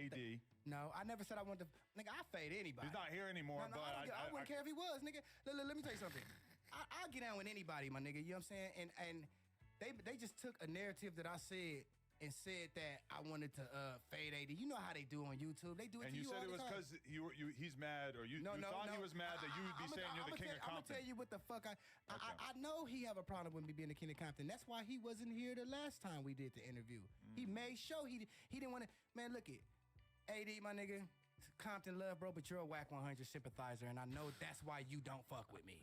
AD. No, I never said I wanted to. Nigga, I fade anybody. He's not here anymore, No, but I wouldn't care if he was, nigga. Let me tell you something. I'll get down with anybody, my nigga. You know what I'm saying? And they just took a narrative that I said and said that I wanted to fade AD. You know how they do on YouTube. They do it and to you you said all it the was time. because he's mad, or you thought he was mad that you would be saying you're the king of Compton. I'm gonna tell you what the fuck I know he have a problem with me being the king of Compton. That's why he wasn't here the last time we did the interview. He made sure he didn't want to. Man, look it, AD, my nigga. Compton love, bro, but you're a Wack 100 sympathizer, and I know that's why you don't fuck with me.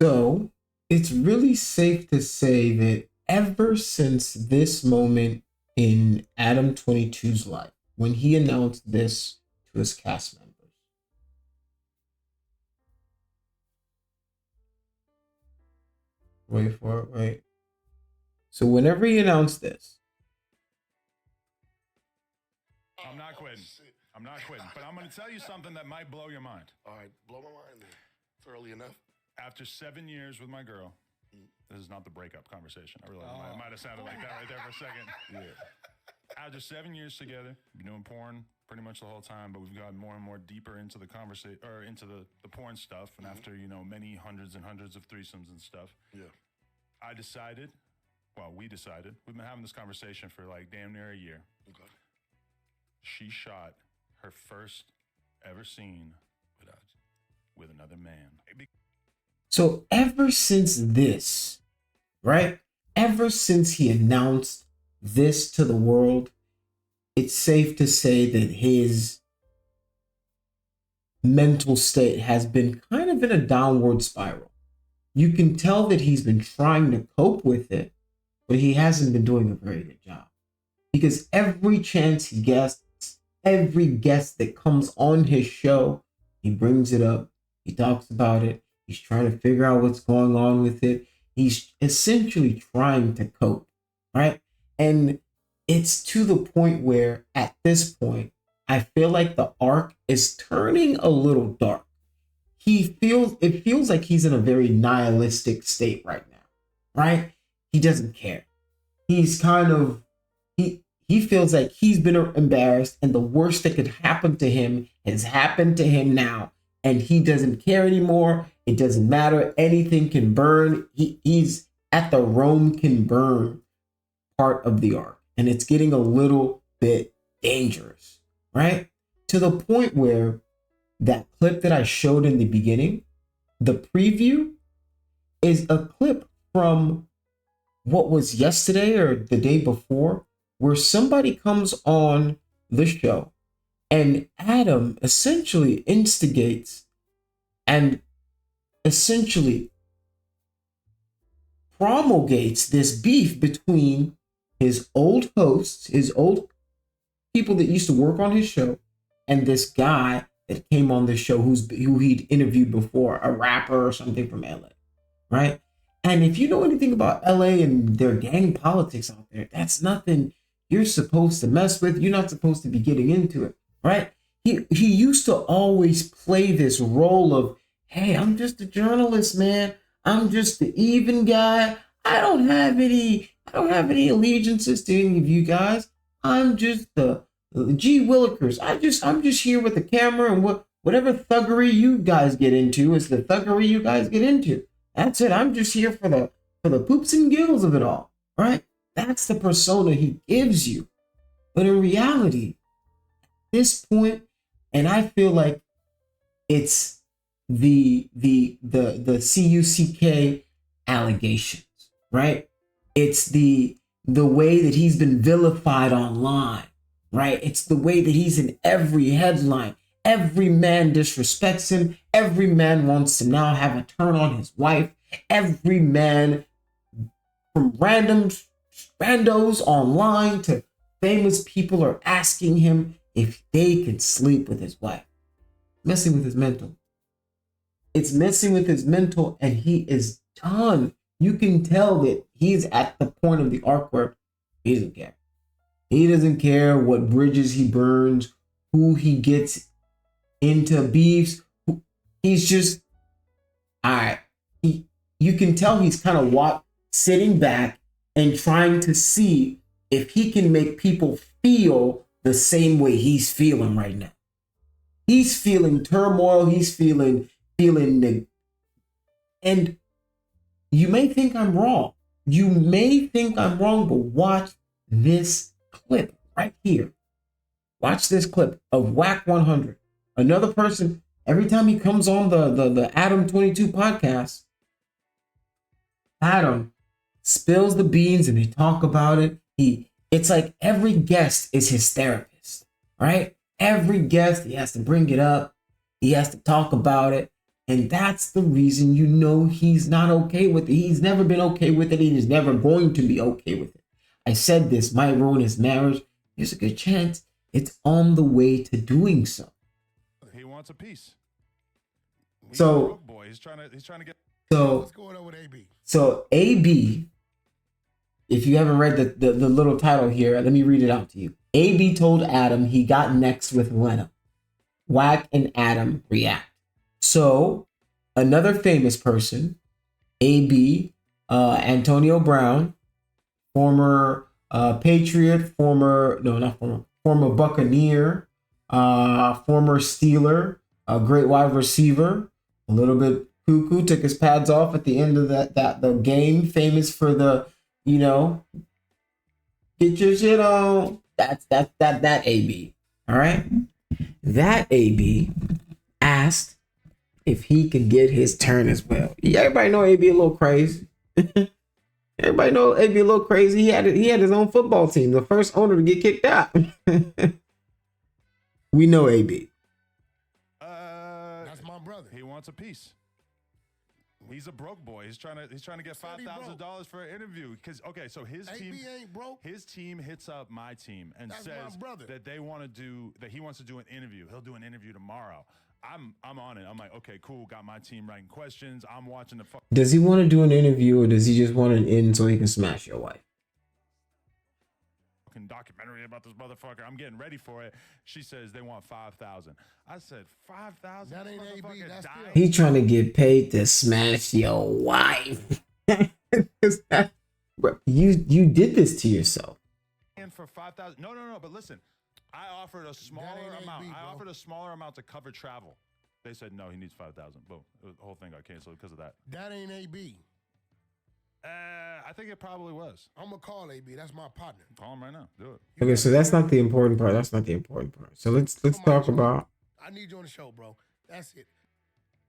So it's really safe to say that ever since this moment in Adam22's life, when he announced this to his cast members, wait for it, wait. So whenever he announced this, I'm not quitting. I'm not quitting. But I'm going to tell you something that might blow your mind. All right, blow my mind then. It's early enough. After 7 years with my girl, this is not the breakup conversation. I realize it might have sounded like that right there for a second. Yeah. After 7 years together, we've been doing porn pretty much the whole time, but we've gotten more and more deeper into the conversation, or into the porn stuff. And after, many hundreds and hundreds of threesomes and stuff, Yeah. we decided, we've been having this conversation for like damn near a year. Okay. She shot her first ever scene with another man. so ever since this, right? Ever since he announced this to the world, it's safe to say that his mental state has been kind of in a downward spiral. You can tell that he's been trying to cope with it, but he hasn't been doing a very good job. Because every chance he gets, every guest that comes on his show, he brings it up, he talks about it, he's trying to figure out what's going on with it. He's essentially trying to cope, right? And it's to the point where, at this point, I feel like the arc is turning a little dark. It feels like he's in a very nihilistic state right now, right? He doesn't care. He's kind of, he feels like he's been embarrassed, and the worst that could happen to him has happened to him now, and he doesn't care anymore. It doesn't matter. Anything can burn. He's at the Rome can burn part of the arc, and it's getting a little bit dangerous, right? To the point where that clip that I showed in the beginning, the preview, is a clip from what was yesterday or the day before, where somebody comes on the show and Adam essentially instigates and essentially promulgates this beef between his old hosts, his old people that used to work on his show, and this guy that came on the show who he'd interviewed before, a rapper or something from LA, right? And if you know anything about LA and their gang politics out there, that's nothing you're supposed to mess with. You're not supposed to be getting into it, right? He used to always play this role of, hey, I'm just a journalist, man. I'm just the even guy. I don't have any allegiances to any of you guys. I'm just the G Willikers. I'm just here with the camera, and whatever thuggery you guys get into is the thuggery you guys get into. That's it. I'm just here for the poops and giggles of it all, right? That's the persona he gives you. But in reality, at this point, and I feel like it's the CUCK allegations, right? It's the way that he's been vilified online, right? It's the way that he's in every headline. Every man disrespects him. Every man wants to now have a turn on his wife. Every man, from randos online to famous people, are asking him if they can sleep with his wife. Messing with his mental. It's messing with his mental, and he is done. You can tell that he's at the point of the arc where he doesn't care. He doesn't care what bridges he burns, who he gets into beefs. He's just, all right. You can tell he's kind of sitting back and trying to see if he can make people feel the same way he's feeling right now. He's feeling turmoil. He's feeling the, and you may think I'm wrong. You may think I'm wrong, but watch this clip right here. Watch this clip of Wack 100. Another person, every time he comes on the Adam22 podcast, Adam spills the beans and they talk about it. It's like every guest is his therapist, right? Every guest, he has to bring it up. He has to talk about it. And that's the reason you know he's not okay with it. He's never been okay with it. He's never going to be okay with it. I said this might ruin his marriage. There's a good chance it's on the way to doing so. He wants a piece. He's So, a broke boy. He's trying to get. So What's going on with AB? So AB, if you haven't read the little title here, let me read it out to you. AB told Adam he got next with LENA. Wack and Adam react. So another famous person, AB, Antonio Brown, former Patriot, former Buccaneer, former Steeler, a great wide receiver, a little bit cuckoo, took his pads off at the end of the game, famous for the, get your shit on. That AB. All right. That AB asked if he could get his turn as well. Yeah, everybody know AB a little crazy. Everybody know AB a little crazy. He had his own football team, the first owner to get kicked out. We know AB. That's my brother. He wants a piece. He's a broke boy. He's trying to get $5,000 for an interview. Because so his AB team ain't broke. His team hits up my team and That's says my brother. that he wants to do an interview. He'll do an interview tomorrow. I'm on it. I'm like, okay, cool. Got my team writing questions. I'm watching the Does he want to do an interview or does he just want an in so he can smash your wife? documentary about this motherfucker. I'm getting ready for it. She says they want 5,000. I said 5,000. That ain't AB. That's still. He trying to get paid to smash your wife. You did this to yourself. And for 5,000. No. But listen, I offered a smaller amount. AB, I offered a smaller amount to cover travel. They said no. He needs 5,000. Boom. The whole thing got canceled because of that. That ain't AB. I think it probably was. I'm gonna call AB. That's my partner. Call him right now. Do it. Okay, so that's not the important part. That's not the important part. So let's talk about. I need you on the show, bro. That's it.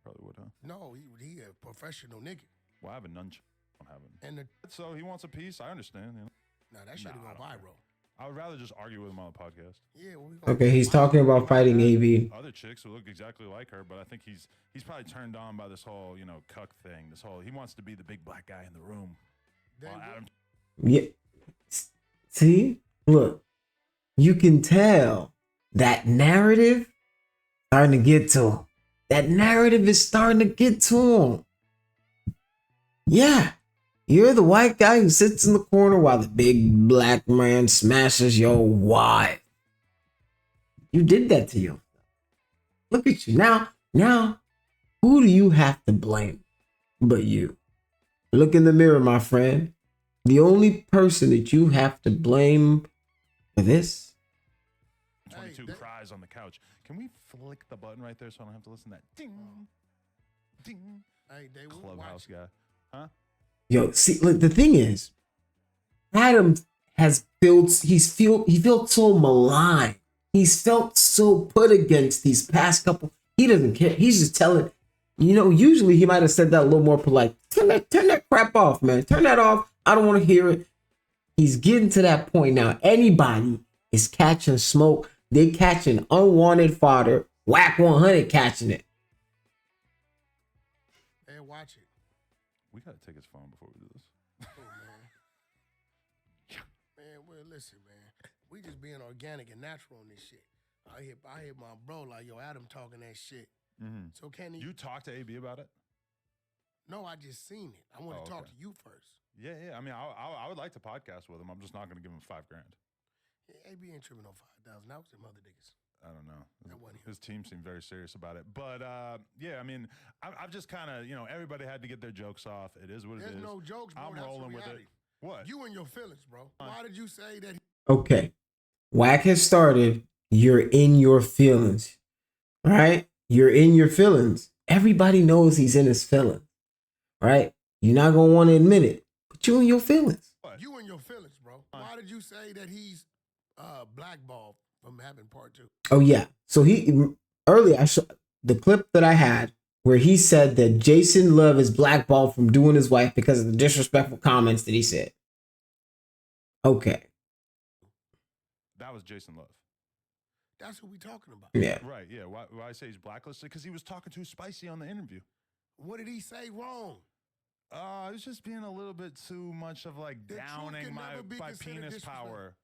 Probably would, huh? No, he a professional nigga. Well, I have a nunchuck. I don't have it. And So he wants a piece. I understand. You know? nah, that shit Nah, go I don't viral. I would rather just argue with him on the podcast. Yeah. Well, Okay, he's talking about fighting AB. Other chicks who look exactly like her, but I think he's probably turned on by this whole, cuck thing. This whole, he wants to be the big black guy in the room. While Adam. Yeah. See, look, you can tell that narrative starting to get to him. That narrative is starting to get to him. Yeah. You're the white guy who sits in the corner while the big black man smashes your wife. You did that to you. Look at you. Now, who do you have to blame but you? Look in the mirror, my friend. The only person that you have to blame for this. 22 cries on the couch. Can we flick the button right there so I don't have to listen to that ding, ding? Hey, they will Clubhouse watch. guy. Huh? Yo, see, look, the thing is, Adam he felt so maligned. He's felt so put against these past couple. He doesn't care. He's just telling, usually he might have said that a little more polite. Turn that crap off, man. Turn that off. I don't want to hear it. He's getting to that point now. Anybody is catching smoke. They catching unwanted fodder. Wack 100 catching it. Hey, watch it. We got to take his phone before we do this. Oh, man, well, listen, man. We just being organic and natural on this shit. I hear my bro like, yo, Adam talking that shit. Mm-hmm. So can he? You talk to AB about it? No, I just seen it. I want to talk to you first. Yeah. I mean, I would like to podcast with him. I'm just not going to give him $5,000. Yeah, AB ain't tripping on 5,000. That was them other niggas. I don't know. That wasn't him. His team seemed very serious about it. But, yeah, I mean, I've just kind of, everybody had to get their jokes off. It is what it is. There's no jokes, bro. I'm rolling with it. What? You and your feelings, bro. Why did you say that? Okay. Wack has started. You're in your feelings, right? You're in your feelings. Everybody knows he's in his feelings, right? You're not going to want to admit it, but you in your feelings. What? You and your feelings, bro. Why did you say that he's blackballed from having part 2? Oh, yeah. So earlier, I showed the clip that I had where he said that Jason Love is blackballed from doing his wife because of the disrespectful comments that he said. Okay. That was Jason Love. That's who we talking about. Yeah. Right, yeah. Why I say he's blacklisted? Because he was talking too spicy on the interview. What did he say wrong? It was just being a little bit too much of like downing my penis power.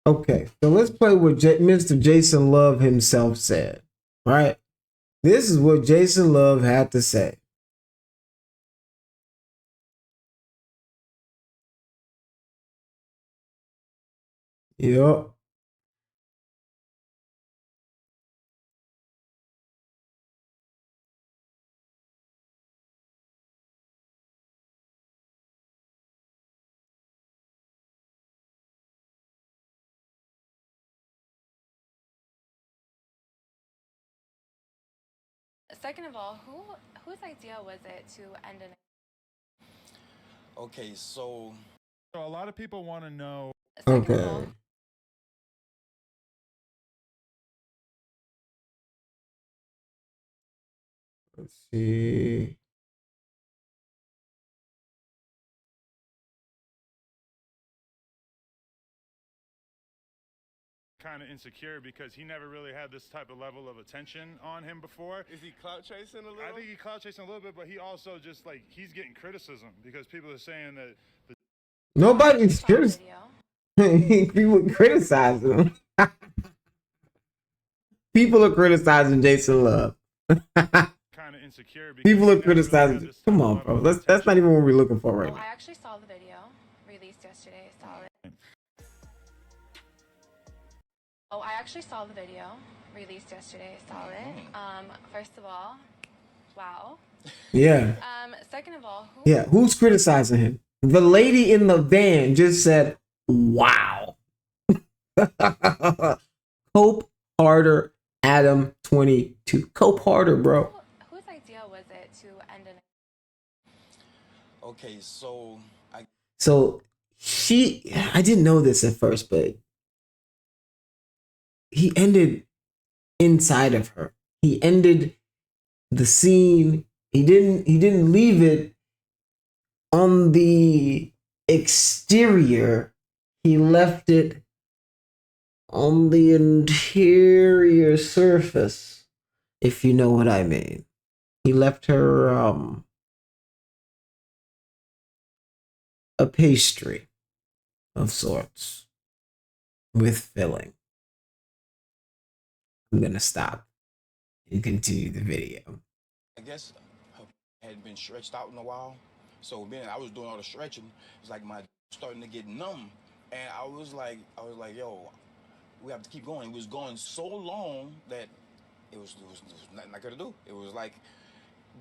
Okay, so let's play what Mr. Jason Love himself said, right? This is what Jason Love had to say. Yup. Second of all, whose idea was it to end an? Okay, so a lot of people want to know. Second of all, Let's see. Kind of insecure because he never really had this type of level of attention on him before. Is he clout chasing a little? I think he clout chasing a little bit, but he also just like he's getting criticism because people are saying that Nobody's criticizing. People criticizing him. People are criticizing Jason Love. kind of insecure. People are criticizing. Come on, bro. That's not even what we're looking for right now. I actually saw the video released yesterday. I saw it. I actually saw the video released yesterday. I saw it. First of all, wow. Yeah. Second of all, who's criticizing him? The lady in the van just said, "Wow." Cope harder, Adam22. Cope harder, bro. Whose idea was it to end an? okay, so I didn't know this at first, but he ended inside of her. He ended the scene. He didn't leave it on the exterior. He left it on the interior surface, if you know what I mean. He left her a pastry of sorts with filling. I'm gonna stop and continue the video. I guess her hadn't been stretched out in a while. So being I was doing all the stretching, it's like my starting to get numb. And I was like, yo, we have to keep going. It was going so long that it was nothing I could do. It was like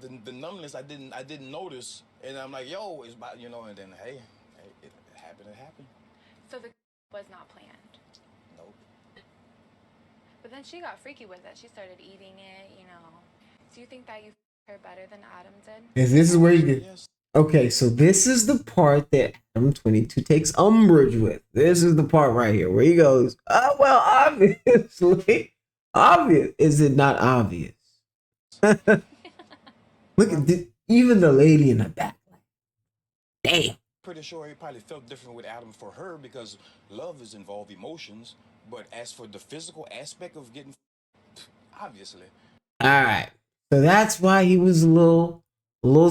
the numbness I didn't notice. And I'm like, yo, it's about, and then hey, it happened. So the was not planned. Nope. But then she got freaky with it. She started eating it, Do you think that you her better than Adam did? Is this where you get? Yes. Okay, so this is the part that Adam22 takes umbrage with. This is the part right here where he goes, "Oh well, obviously, obvious. Is it not obvious?" Look at even the lady in the back. Damn. Pretty sure he probably felt different with Adam for her because love is involved emotions. But as for the physical aspect of getting, obviously. All right. So that's why he was a little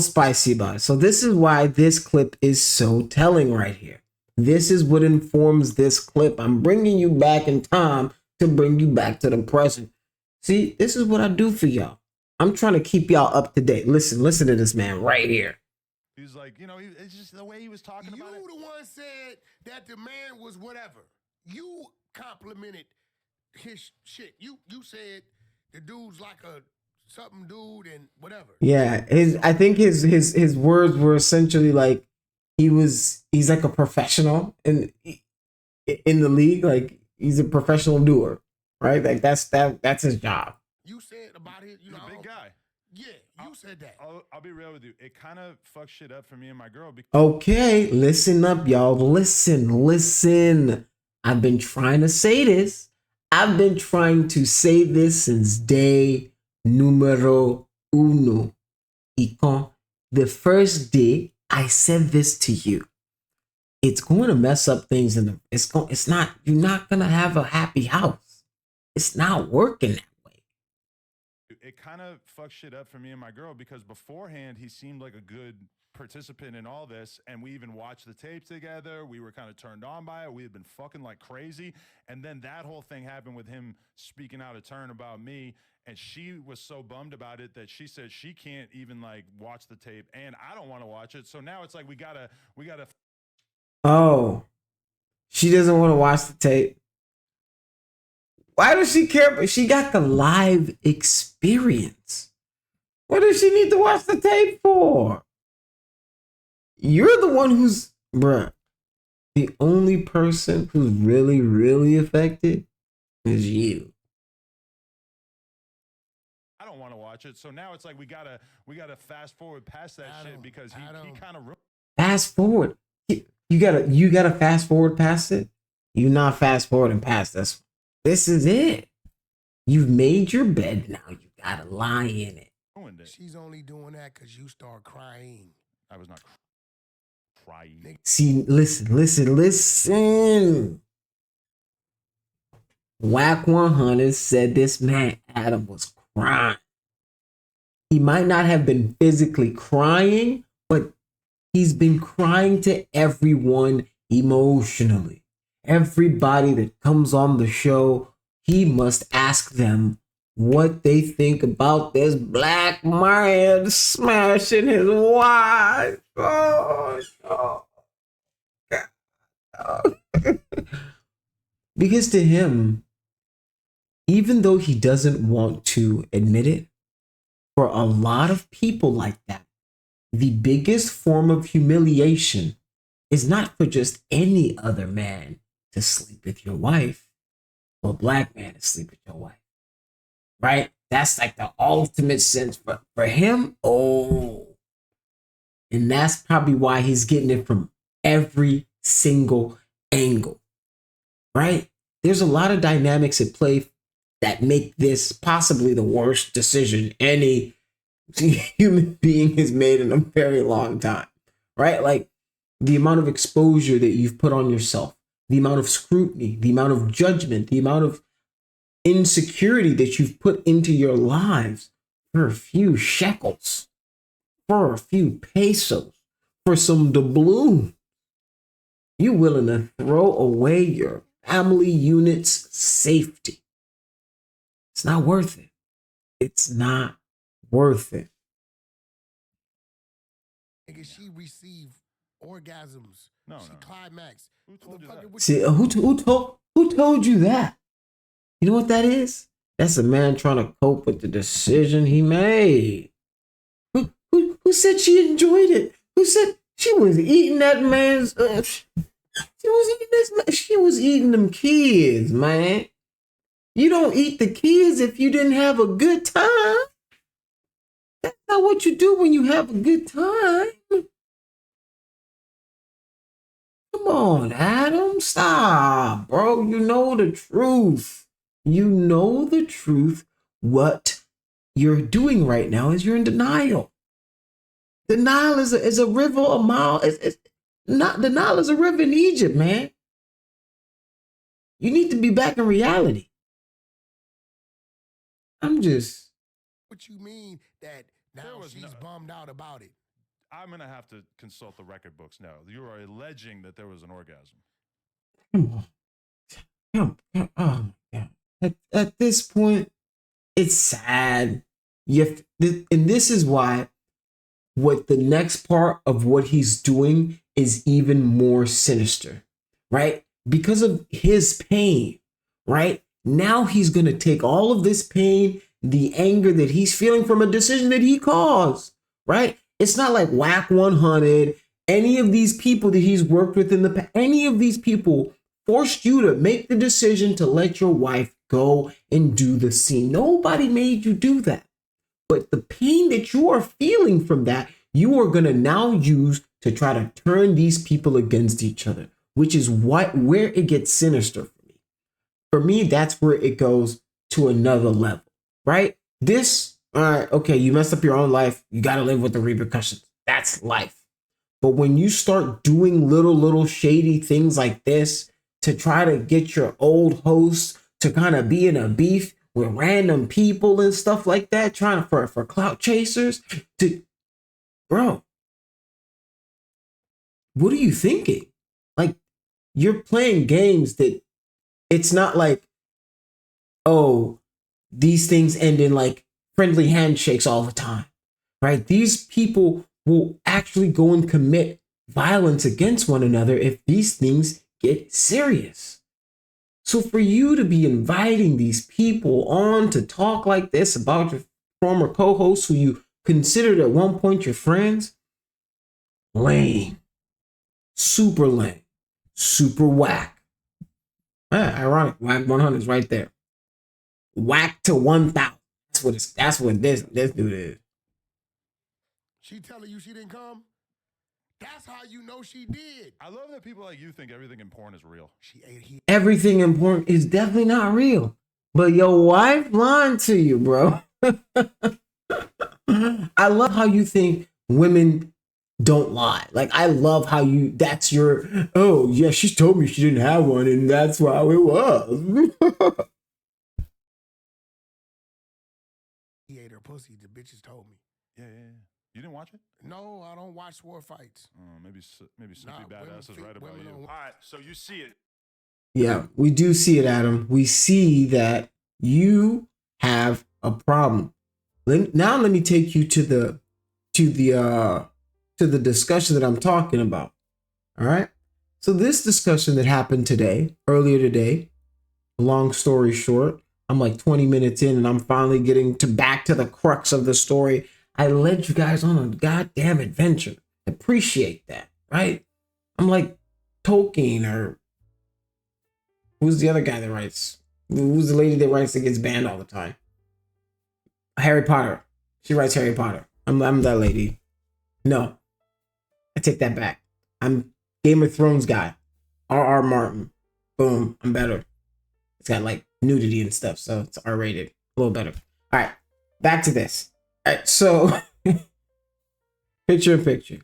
spicy about it. So this is why this clip is so telling right here. This is what informs this clip. I'm bringing you back in time to bring you back to the present. See, this is what I do for y'all. I'm trying to keep y'all up to date. Listen to this man right here. He's like, you know, it's just the way he was talking about it. You the one said that the man was whatever. You complimented his shit. You said the dude's like a something dude and whatever. Yeah, I think his words were essentially like he's like a professional in the league, like he's a professional doer, right? Like that's his job. You said about it, He's a big guy. Yeah, you said that. I'll be real with you. It kind of fucks shit up for me and my girl. Okay, listen up, y'all. Listen. I've been trying to say this. I've been trying to say this since day numero uno. Icon, the first day I said this to you. It's going to mess up things you're not going to have a happy house. It's not working that way. It kind of fucks shit up for me and my girl because beforehand he seemed like a good participant in all this, and we even watched the tapes together. We were kind of turned on by it. We had been fucking like crazy, and then that whole thing happened with him speaking out of turn about me, and she was so bummed about it that she said she can't even like watch the tape, and I don't want to watch it. So now it's like we gotta. Oh, she doesn't want to watch the tape. Why does she care? She got the live experience. What does she need to watch the tape for? You're the one who's, bruh, the only person who's really, really affected is you. I don't want to watch it. So now it's like we gotta fast forward past that shit because he kind of fast forward. You gotta fast forward past it. You're not fast forwarding past this. This is it. You've made your bed now. You gotta lie in it. She's only doing that because you start crying. I was not crying. See, listen. Wack 100 said this man Adam was crying. He might not have been physically crying, but he's been crying to everyone emotionally. Everybody that comes on the show, he must ask them what they think about this black man smashing his wife. Oh. Because to him, even though he doesn't want to admit it, for a lot of people like that, the biggest form of humiliation is not for just any other man to sleep with your wife, for a black man to sleep with your wife. Right? That's like the ultimate sense for him. Oh. And that's probably why he's getting it from every single angle. Right? There's a lot of dynamics at play that make this possibly the worst decision any human being has made in a very long time. Right? Like the amount of exposure that you've put on yourself, the amount of scrutiny, the amount of judgment, the amount of insecurity that you've put into your lives for a few shekels, for a few pesos, for some doubloon. You willing to throw away your family unit's safety. It's not worth it. It's not worth it. She received orgasms. No. Climax. Who told you that? See, who told you that? You know what that is? That's a man trying to cope with the decision he made. Who said she enjoyed it? Who said she was eating that man's? She was eating them kids, man. You don't eat the kids if you didn't have a good time. That's not what you do when you have a good time. Come on, Adam, stop, bro. You know the truth. You know the truth. What you're doing right now is you're in denial. Denial is a river a mile. It's not denial is a river in Egypt, man. You need to be back in reality. I'm just. What you mean that now she's bummed out about it? I'm gonna have to consult the record books now. You are alleging that there was an orgasm. Oh my God. At this point, it's sad. And this is why what the next part of what he's doing is even more sinister, right? Because of his pain, right? Now he's going to take all of this pain, the anger that he's feeling from a decision that he caused, right? It's not like Wack 100, any of these people that he's worked with in the past, any of these people forced you to make the decision to let your wife go and do the scene. Nobody made you do that. But the pain that you are feeling from that, you are going to now use to try to turn these people against each other, which is where it gets sinister for me. For me, that's where it goes to another level, right? This, all right, okay, you messed up your own life. You got to live with the repercussions. That's life. But when you start doing little shady things like this to try to get your old host to kind of be in a beef with random people and stuff like that, trying for clout chasers, bro, what are you thinking? Like, you're playing games that it's not like, oh, these things end in like friendly handshakes all the time, right? These people will actually go and commit violence against one another if these things get serious. So for you to be inviting these people on to talk like this about your former co-hosts who you considered at one point your friends, lame, super whack. Ironic, Wack 100 is right there. Wack to 1,000. That's what this dude is. She telling you she didn't come? That's how you know she did. I love that people like you think everything in porn is real. Everything in porn is definitely not real. But your wife lying to you, bro. I love how you think women don't lie. Like, I love how that's your, oh, yeah, she told me she didn't have one, and that's why it was. He ate her pussy, the bitches told me. Yeah. You didn't watch it? No, I don't watch war fights. Maybe Snoopy Badazz is right about you. All right, so you see it. Yeah, we do see it, Adam. We see that you have a problem. Now let me take you to the discussion that I'm talking about. All right. So this discussion that happened earlier today, long story short, I'm like 20 minutes in and I'm finally getting back to the crux of the story. I led you guys on a goddamn adventure. Appreciate that, right? I'm like Tolkien, or who's the other guy that writes? Who's the lady that writes that gets banned all the time? Harry Potter. She writes Harry Potter. I'm that lady. No, I take that back. I'm Game of Thrones guy. R.R. Martin. Boom, I'm better. It's got like nudity and stuff, so it's R-rated. A little better. All right, back to this. All right, so picture in picture.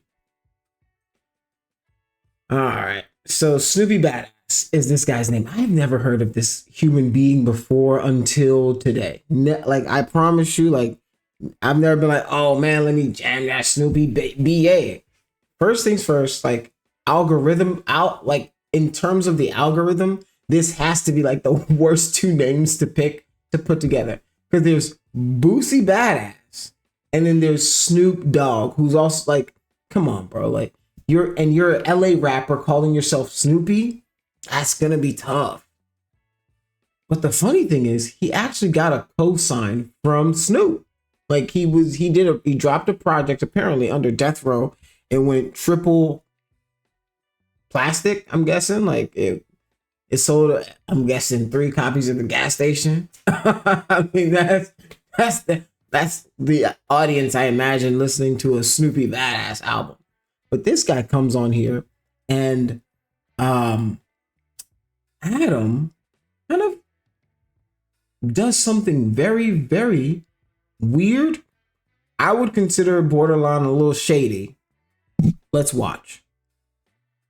All right, so Snoopy Badazz is this guy's name. I've never heard of this human being before until today. Like, I promise you, like, I've never been like, oh man, let me jam that Snoopy BA. First things first, like, algorithm out, like, in terms of the algorithm, this has to be like the worst two names to put together. Because there's Boosie Badazz. And then there's Snoop Dogg, who's also like, come on, bro. Like, you're an LA rapper calling yourself Snoopy. That's gonna be tough. But the funny thing is, he actually got a cosign from Snoop. Like, he dropped a project apparently under Death Row and went triple plastic. I'm guessing, like, it sold, I'm guessing, 3 copies at the gas station. I mean, that's the audience, I imagine, listening to a Snoopy Badazz album. But this guy comes on here and Adam kind of does something very, very weird. I would consider borderline a little shady. Let's watch.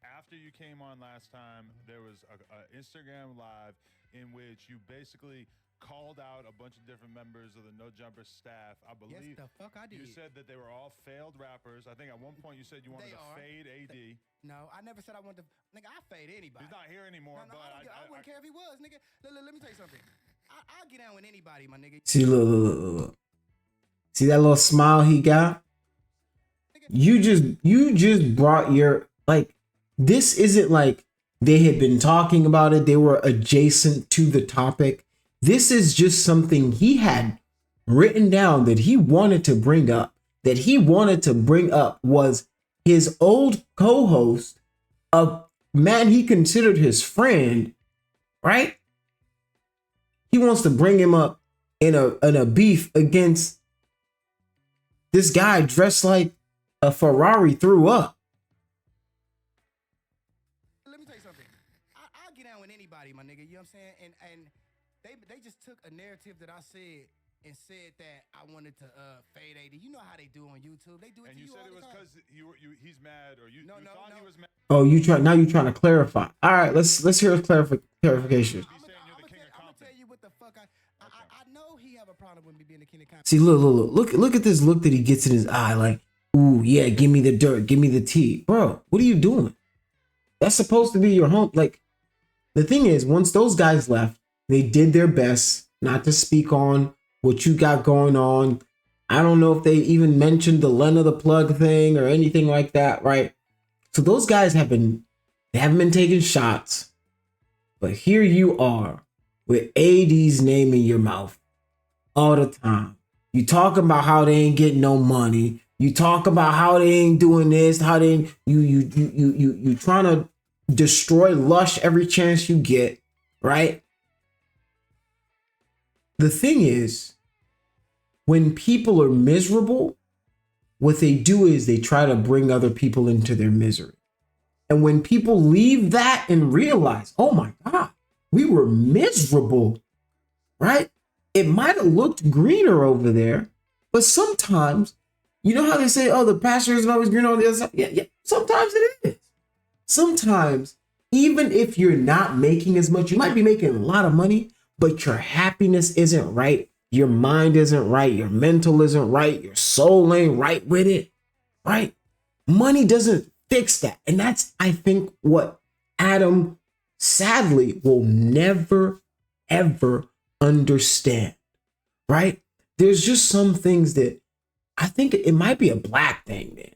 After you came on last time, there was a Instagram live in which you basically called out a bunch of different members of the No Jumper staff. I believe yes, the fuck I did. You said that they were all failed rappers. I think at one point you said you wanted to fade AD. No, I never said I wanted to. Nigga, I fade anybody. He's not here anymore, no, but I wouldn't care if he was, nigga. Let me tell you something. I'll get down with anybody, my nigga. See, look. See that little smile he got? you just brought your, like, this isn't like they had been talking about it. They were adjacent to the topic. This is just something he had written down that he wanted to bring up. That he wanted to bring up was his old co-host, a man he considered his friend, right? He wants to bring him up in a beef against this guy dressed like a Ferrari threw up. Let me tell you something. I'll get down with anybody, my nigga. You know what I'm saying? And they just took a narrative that I said and said that I wanted to fade 80. You know how they do on YouTube. They do it And to you you said all it was the time. because he's mad, or you thought he was mad. Oh, now you're trying to clarify. All right, let's hear his clarification. I'm gonna tell you what the fuck I know he have a problem with me being the king of Compton. See, look at this look that he gets in his eye, like, ooh, yeah, give me the dirt, give me the tea. Bro, what are you doing? That's supposed to be your home. Like, the thing is, once those guys left, they did their best not to speak on what you got going on. I don't know if they even mentioned the LENA the plug thing or anything like that, right? So those guys haven't been taking shots, but here you are with AD's name in your mouth all the time. You talk about how they ain't getting no money. You talk about how they ain't doing this, how they ain't, you trying to destroy Lush every chance you get, right? The thing is, when people are miserable, what they do is they try to bring other people into their misery. And when people leave that and realize, oh my God, we were miserable, right? It might have looked greener over there, but sometimes, you know how they say, oh, the pasture isn't always green on the other side? Yeah, sometimes it is. Sometimes, even if you're not making as much, you might be making a lot of money, but your happiness isn't right. Your mind isn't right. Your mental isn't right. Your soul ain't right with it, right? Money doesn't fix that. And that's, I think, what Adam sadly will never, ever understand, right? There's just some things that I think it might be a black thing, man.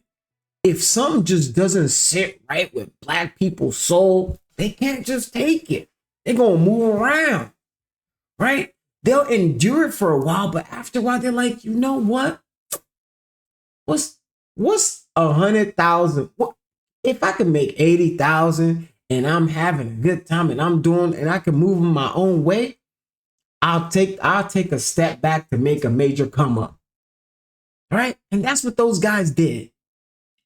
If something just doesn't sit right with black people's soul, they can't just take it. They're going to move around, right? They'll endure it for a while, but after a while, they're like, you know what? What's 100,000? If I can make 80,000 and I'm having a good time and and I can move in my own way, I'll take a step back to make a major come up. Right? And that's what those guys did.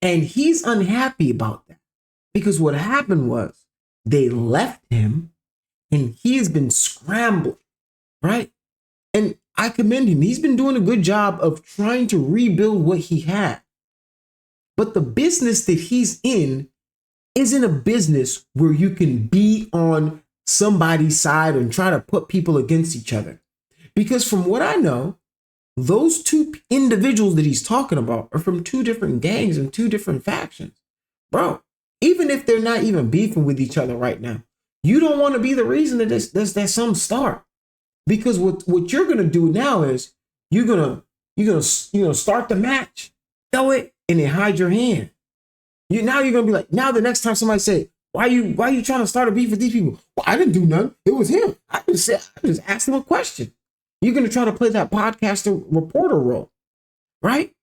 And he's unhappy about that because what happened was they left him and he has been scrambling. Right? And I commend him. He's been doing a good job of trying to rebuild what he had. But the business that he's in isn't a business where you can be on somebody's side and try to put people against each other. Because from what I know, those two individuals that he's talking about are from two different gangs and two different factions. Bro, even if they're not even beefing with each other right now, you don't want to be the reason that there's some start. Because what you're gonna do now is you're gonna start the match, throw it, and then hide your hand. You're gonna be like, now the next time somebody say, why you trying to start a beef with these people? Well, I didn't do nothing. It was him. I just asked him a question. You're gonna try to play that podcaster reporter role, right?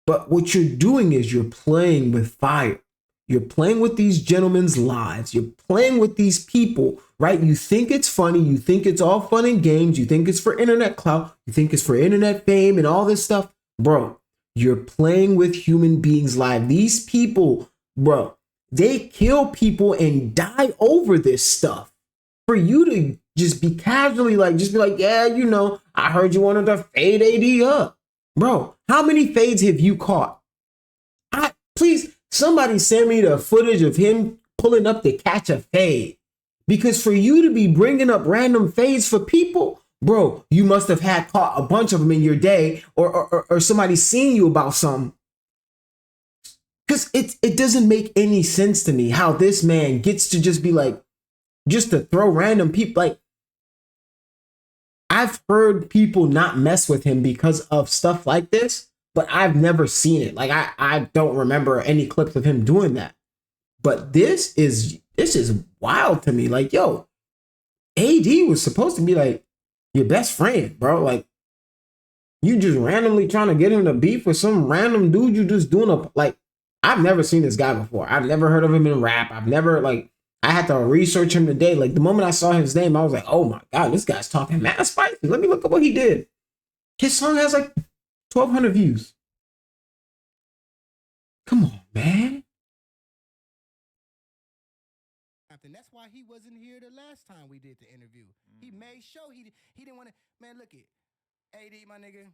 But what you're doing is you're playing with fire. You're playing with these gentlemen's lives. You're playing with these people, right? You think it's funny. You think it's all fun and games. You think it's for internet clout. You think it's for internet fame and all this stuff. Bro, you're playing with human beings' lives. These people, bro, they kill people and die over this stuff. For you to just be casually just be like, yeah, I heard you wanted to fade AD up. Bro, how many fades have you caught? Please, somebody send me the footage of him pulling up to catch a fade. Because for you to be bringing up random fades for people, bro, you must have had caught a bunch of them in your day or somebody seen you about something. Because it doesn't make any sense to me how this man gets to just be like, just to throw random people. Like, I've heard people not mess with him because of stuff like this, but I've never seen it. Like I don't remember any clips of him doing that. But this is wild to me. Like, yo, AD was supposed to be like your best friend, bro. Like, you just randomly trying to get him to beef with some random dude you just doing a, like, I've never seen this guy before. I've never heard of him in rap. I've never, like, I had to research him today. Like, the moment I saw his name, I was like, oh my God, this guy's talking mad spicy. Let me look at what he did. His song has like 1,200 views. Come on, man. And that's why he wasn't here the last time we did the interview. He made sure he didn't want to, man, look it. AD, my nigga,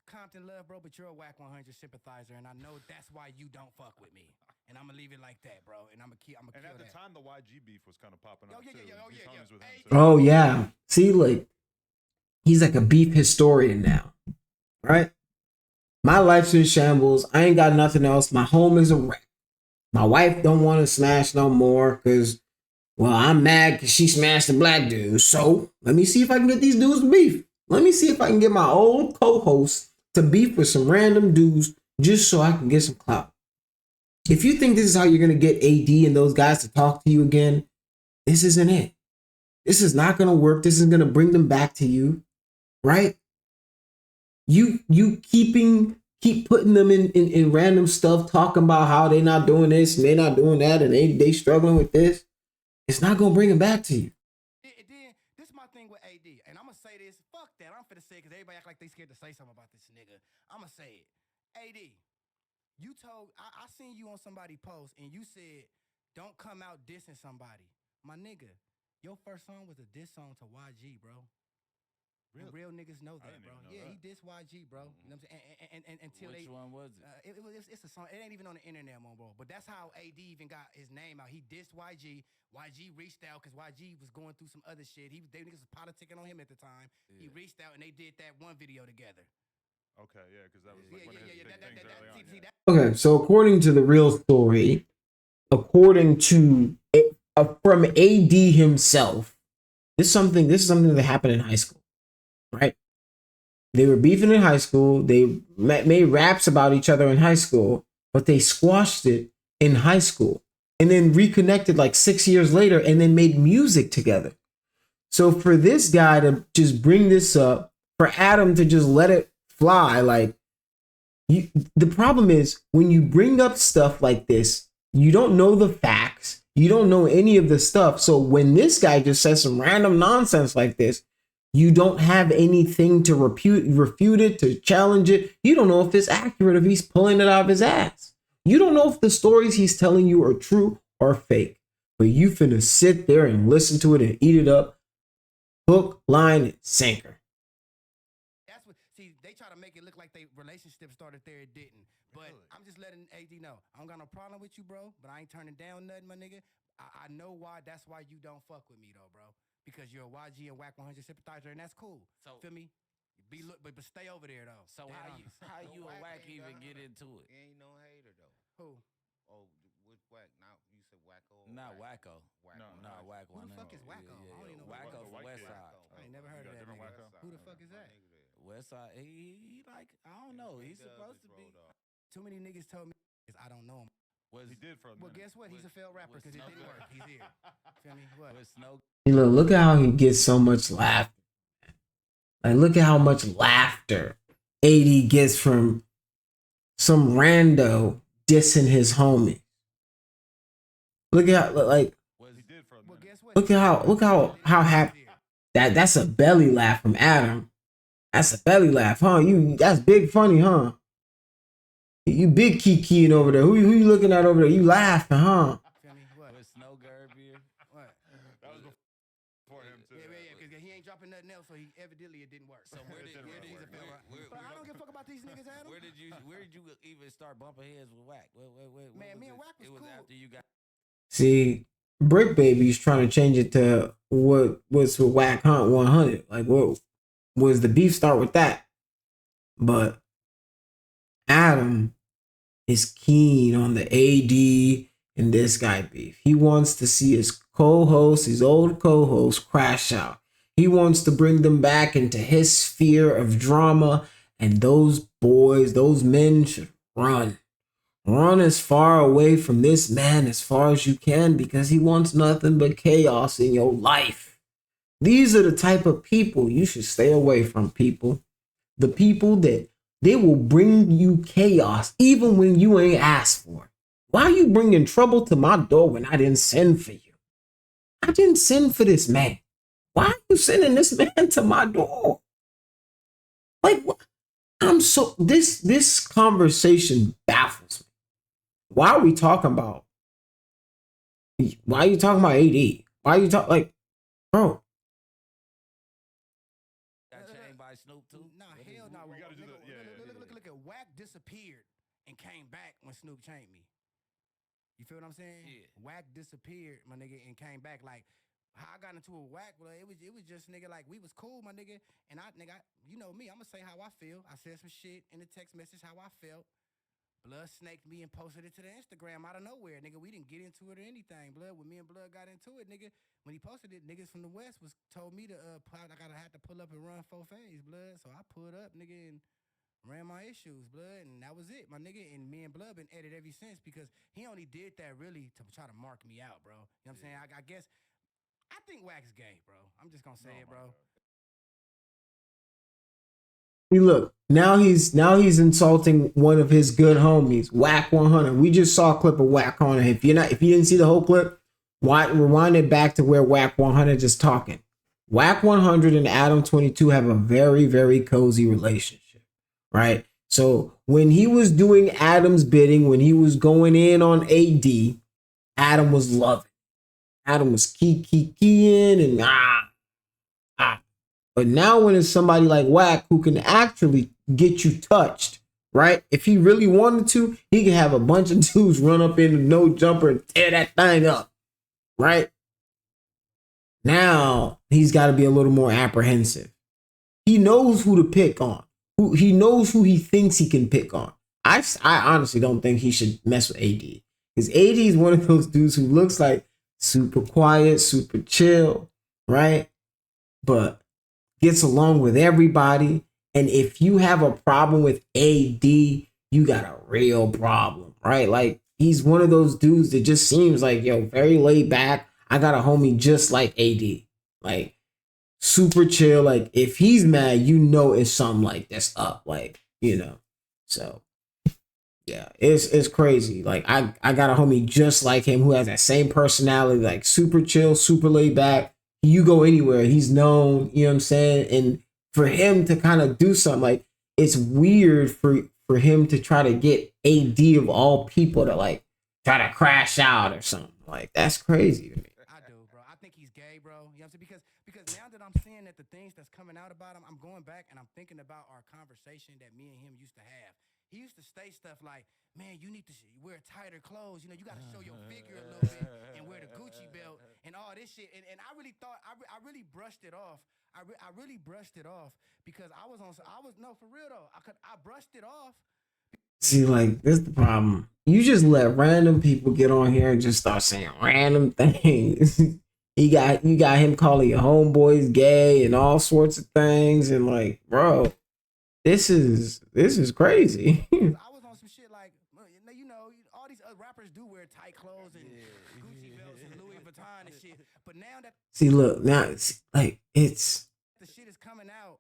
Compton love, bro, but you're a Wack 100 sympathizer, and I know that's why you don't fuck with me. And I'm gonna leave it like that, bro. And I'm gonna kill that. And at the time, the YG beef was kind of popping up, too. He's homies with him, too. Oh, yeah. See, like, he's like a beef historian now, right? My life's in shambles. I ain't got nothing else. My home is a wreck. My wife don't want to smash no more because, well, I'm mad because she smashed a black dude. So let me see if I can get these dudes to beef. Let me see if I can get my old co-host to beef with some random dudes just so I can get some clout. If you think this is how you're going to get AD and those guys to talk to you again, this isn't it. This is not going to work. This is going to bring them back to you, right? You keep putting them in random stuff, talking about how they not doing this and they not doing that and they struggling with this. It's not going to bring them back to you. Then, this is my thing with AD, and I'm going to say this. Fuck that. I'm finna say it because everybody act like they scared to say something about this nigga. I'm going to say it. AD, you told, I seen you on somebody post, and you said, don't come out dissing somebody. My nigga, your first song was a diss song to YG, bro. Really? Real niggas know that, bro. Yeah, he dissed YG, bro. You know what I'm saying? And until Which one was it? It's a song. It ain't even on the internet, bro. But that's how AD even got his name out. He dissed YG. YG reached out because YG was going through some other shit. They niggas was politicking on him at the time. Yeah. He reached out and they did that one video together. Okay, yeah, because that was like one of his big things early on. Okay, so according to the real story, according to from AD himself, this is something that happened in high school, right? They were beefing in high school. They made raps about each other in high school, but they squashed it in high school and then reconnected like 6 years later and then made music together. So for this guy to just bring this up, for Adam to just let it fly, like, the problem is when you bring up stuff like this, you don't know the facts. You don't know any of the stuff. So when this guy just says some random nonsense like this, you don't have anything to refute it, to challenge it. You don't know if it's accurate, if he's pulling it out of his ass. You don't know if the stories he's telling you are true or fake. But you finna sit there and listen to it and eat it up. Hook, line, and sinker. That's what, see, they try to make it look like they relationship started there, it didn't. But I'm just letting AD know, I don't got no problem with you, bro, but I ain't turning down nothing, my nigga. I know why, that's why you don't fuck with me, though, bro. Because you're a YG and Wack 100 sympathizer, and that's cool. So, feel me? But stay over there, though. So how you and Wack even get into it? He ain't no hater, though. Who? Oh, with Wack. Now, you said Wacko. Not Wacko. No, Wack. Who the fuck is Wacko? I don't even know. Wacko from White West kid. Side. I ain't never heard of that nigga. Who the fuck is that? West Side. He like, I don't know. He's supposed to be. Too many niggas told me I don't know him. He did for a minute. Well, guess what? He's a failed rapper because it didn't work. He's here. Feel me? What? With Snow. Look at how he gets so much laughter. Like, look at how much laughter AD gets from some rando dissing his homie. Look at how happy that's a belly laugh from Adam. That's a belly laugh, huh? That's big funny, huh? You big keying over there. Who you looking at over there? You laughing, huh? With Snow Gerbier. What? That was before him, too. Yeah, because he ain't dropping nothing else, so evidently it didn't work. So where did but I don't give a fuck about these niggas, Adam. Where did you even start bumping heads with Wack? Man, me and Wack was cool. After you got. See, Brick Baby's trying to change it to what was with Wack Hunt 100. Like, what was the beef start with that? But Adam is keen on the AD and this guy beef. He wants to see his old co-host, crash out. He wants to bring them back into his sphere of drama And those boys, those men should run. Run as far away from this man as far as you can because he wants nothing but chaos in your life. These are the type of people you should stay away from, people. The people that they will bring you chaos even when you ain't asked for it. Why are you bringing trouble to my door when I didn't send for you? I didn't send for this man. Why are you sending this man to my door? Like, this conversation baffles me. Why are you talking about AD? Why are you talking like, bro? Got chained by Snoop too. Nah, hell no. We gotta do the- yeah. Look at Wack disappeared and came back when Snoop chained me. You feel what I'm saying? Yeah. Wack disappeared, my nigga, and came back. Like, how I got into a Wack, well, it was just, nigga, like, we was cool, my nigga. And you know me, I'm gonna say how I feel. I said some shit in the text message how I felt. Blood snaked me and posted it to the Instagram out of nowhere, nigga. We didn't get into it or anything. When me and Blood got into it, nigga, when he posted it, niggas from the West told me to I had to pull up and run 4 phase, Blood. So I pulled up, nigga, and ran my issues, Blood, and that was it, my nigga. And me and Blood been edited ever since because he only did that really to try to mark me out, bro. You know what I'm saying? I guess I think Wack's gay, bro. I'm just gonna say it, bro. See, look, now he's insulting one of his good homies, Wack 100. We just saw a clip of Wack 100. If you didn't see the whole clip, rewind it back to where Wack 100 is talking. Wack 100 and Adam22 have a very, very cozy relationship, right? So when he was doing Adam's bidding, when he was going in on AD, Adam was loving. Adam was keying and But now when it's somebody like Wack who can actually get you touched, right? If he really wanted to, he could have a bunch of dudes run up in the no jumper and tear that thing up, right? Now he's got to be a little more apprehensive. He knows who to pick on. He knows who he thinks he can pick on. I honestly don't think he should mess with AD. Because AD is one of those dudes who looks like super quiet, super chill, right? But gets along with everybody. And if you have a problem with AD, you got a real problem, right? Like, he's one of those dudes that just seems like, very laid back. I got a homie just like AD. Like, super chill. Like, if he's mad, it's something like that's up. Like, So, yeah, it's crazy. Like, I got a homie just like him who has that same personality, like super chill, super laid back. You go anywhere, he's known, you know what I'm saying? And for him to kind of do something, like, it's weird for him to try to get AD of all people to, like, try to crash out or something. Like, that's crazy to me. I do, bro. I think he's gay, bro. You know what I'm saying? Because now that I'm seeing that the things that's coming out about him, I'm going back and I'm thinking about our conversation that me and him used to have. He used to say stuff like, man, you need to wear tighter clothes. You got to show your figure a little bit and wear the Gucci belt and all this shit. And I really thought, I really brushed it off. I really brushed it off because no, for real though. I brushed it off. See, like, this is the problem. You just let random people get on here and just start saying random things. you got him calling your homeboys gay and all sorts of things. And like, bro, this is crazy. I was on some shit like, all these other rappers do wear tight clothes and Gucci belts and Louis Vuitton and shit. But now that See, look, now it's like the shit is coming out,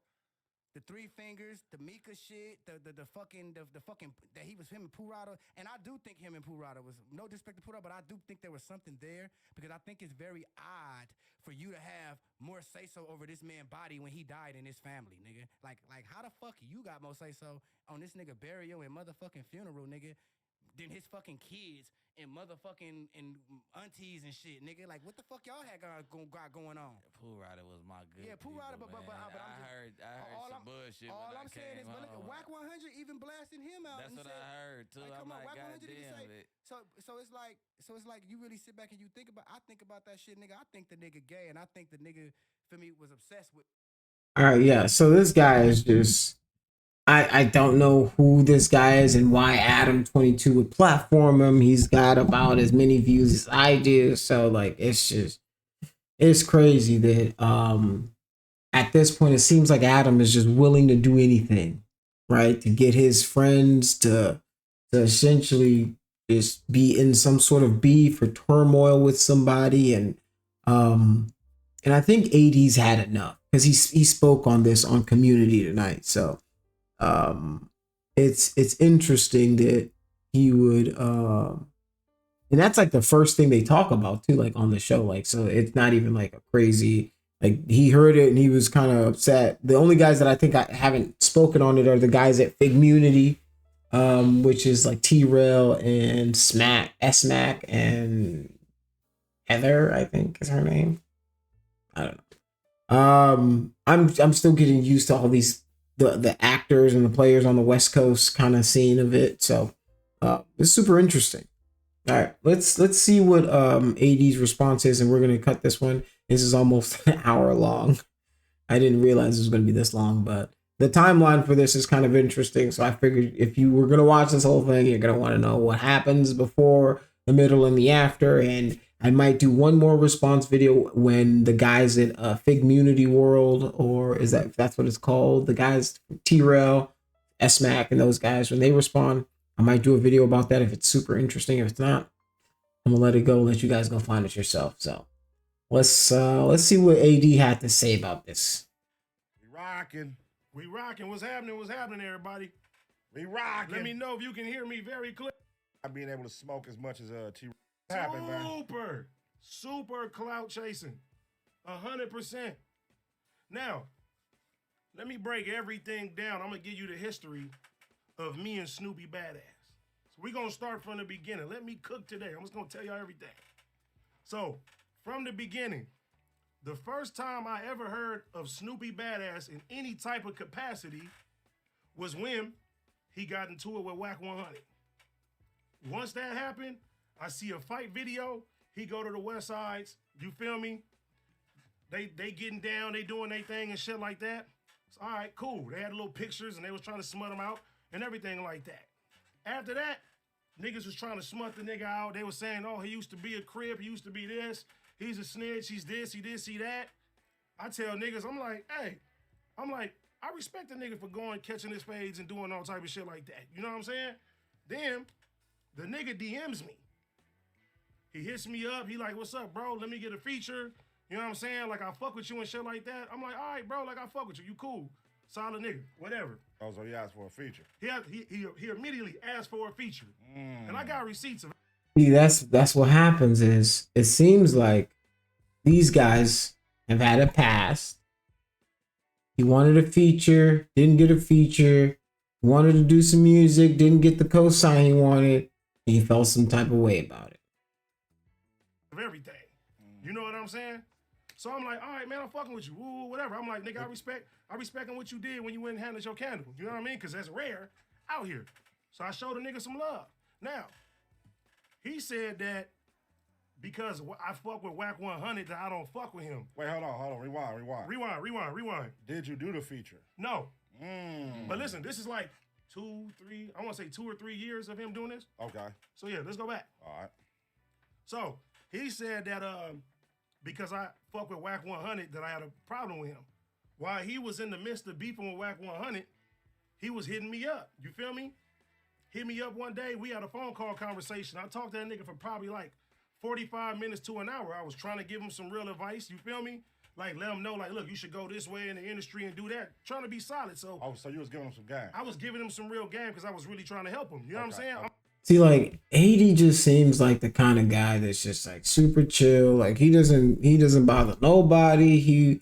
the 3 fingers, the Mika shit, the fucking that he was him and Purata, and I do think him and Purata was no disrespect to Purata, but I do think there was something there because I think it's very odd for you to have more say so over this man's body when he died in his family, nigga. Like how the fuck you got more say so on this nigga burial and motherfucking funeral, nigga, than his fucking kids and motherfucking and aunties and shit, nigga. Like, what the fuck y'all had got going on? Pool Rider was my good. Yeah, Pool Rider, but I heard some bullshit. All when I'm I saying is, came but look, home. Wack 100 even blasting him out. That's and what said, I heard too. like, I'm come on, like, Wack 100 even goddamn say. it. So it's like you really sit back and you think about. I think about that shit, nigga. I think the nigga gay, and I think the nigga for me was obsessed with. all right, yeah. So this guy is just, I don't know who this guy is and why Adam22 would platform him. He's got about as many views as I do. So like, it's crazy that at this point it seems like Adam is just willing to do anything right? To get his friends to essentially just be in some sort of beef or turmoil with somebody. And I think AD's had enough because he spoke on this on Community tonight. So it's interesting that he would and that's like the first thing they talk about too, like on the show. Like, so it's not even like a crazy, like he heard it and he was kind of upset. The only guys that I think I haven't spoken on it are the guys at Figmunity, which is like TRell and Smack and Heather, I think is her name. I don't know. I'm still getting used to all these the actors and the players on the West Coast kind of scene of it. So it's super interesting. All right, let's see what AD's response is, and we're gonna cut this one. This is almost an hour long. I didn't realize it was gonna be this long, but the timeline for this is kind of interesting. So I figured if you were gonna watch this whole thing, you're gonna want to know what happens before, the middle, and the after. And I might do one more response video when the guys at Figmunity World, or that's what it's called, the guys TRell, SMAC, and those guys, when they respond. I might do a video about that if it's super interesting. If it's not, I'm gonna let it go. Let you guys go find it yourself. So let's see what AD had to say about this. We rocking. What's happening, everybody? We rocking. Let me know if you can hear me very clear. I'm being able to smoke as much as T. Happened, man. Super clout chasing, 100%. Now, let me break everything down. I'm gonna give you the history of me and Snoopy Badazz. So we're gonna start from the beginning. Let me cook today. I'm just gonna tell y'all everything. So, from the beginning, the first time I ever heard of Snoopy Badazz in any type of capacity was when he got into it with Wack 100. Once that happened, I see a fight video. He go to the West Sides. You feel me? They getting down, they doing their thing and shit like that. So, all right, cool. They had little pictures and they was trying to smut him out and everything like that. After that, niggas was trying to smut the nigga out. They was saying, oh, he used to be a crib, he used to be this, he's a snitch, he's this, he that. I tell niggas, I'm like, I respect the nigga for going, catching his fades and doing all type of shit like that. You know what I'm saying? Then, the nigga DMs me. He hits me up, he like, what's up, bro? Let me get a feature. You know what I'm saying? Like, I fuck with you and shit like that. I'm like, all right, bro, like, I fuck with you. You cool. Solid nigga, whatever. Oh, so he asked for a feature. He immediately asked for a feature. And I got receipts of it. See, that's what happens is it seems like these guys have had a past. He wanted a feature, didn't get a feature, wanted to do some music, didn't get the cosign he wanted, and he felt some type of way about it. Of everything. You know what I'm saying? So I'm like, all right, man, I'm fucking with you. Ooh, whatever. I'm like, nigga, I respect what you did when you went and handled your candle. You know what I mean? Because that's rare out here. So I showed a nigga some love. Now, he said that because I fuck with Wack 100 that I don't fuck with him. Wait, hold on. Rewind. Did you do the feature? No. But listen, this is like 2 or 3 years of him doing this. Okay. So yeah, let's go back. All right. So He said that because I fuck with Wack 100 that I had a problem with him. While he was in the midst of beefing with Wack 100, he was hitting me up. You feel me? Hit me up one day. We had a phone call conversation. I talked to that nigga for probably like 45 minutes to an hour. I was trying to give him some real advice. You feel me? Like, let him know, like, look, you should go this way in the industry and do that. Trying to be solid. So, so you was giving him some game. I was giving him some real game because I was really trying to help him. You know what I'm saying? Okay. See, like, AD just seems like the kind of guy that's just like super chill. Like, he doesn't bother nobody. He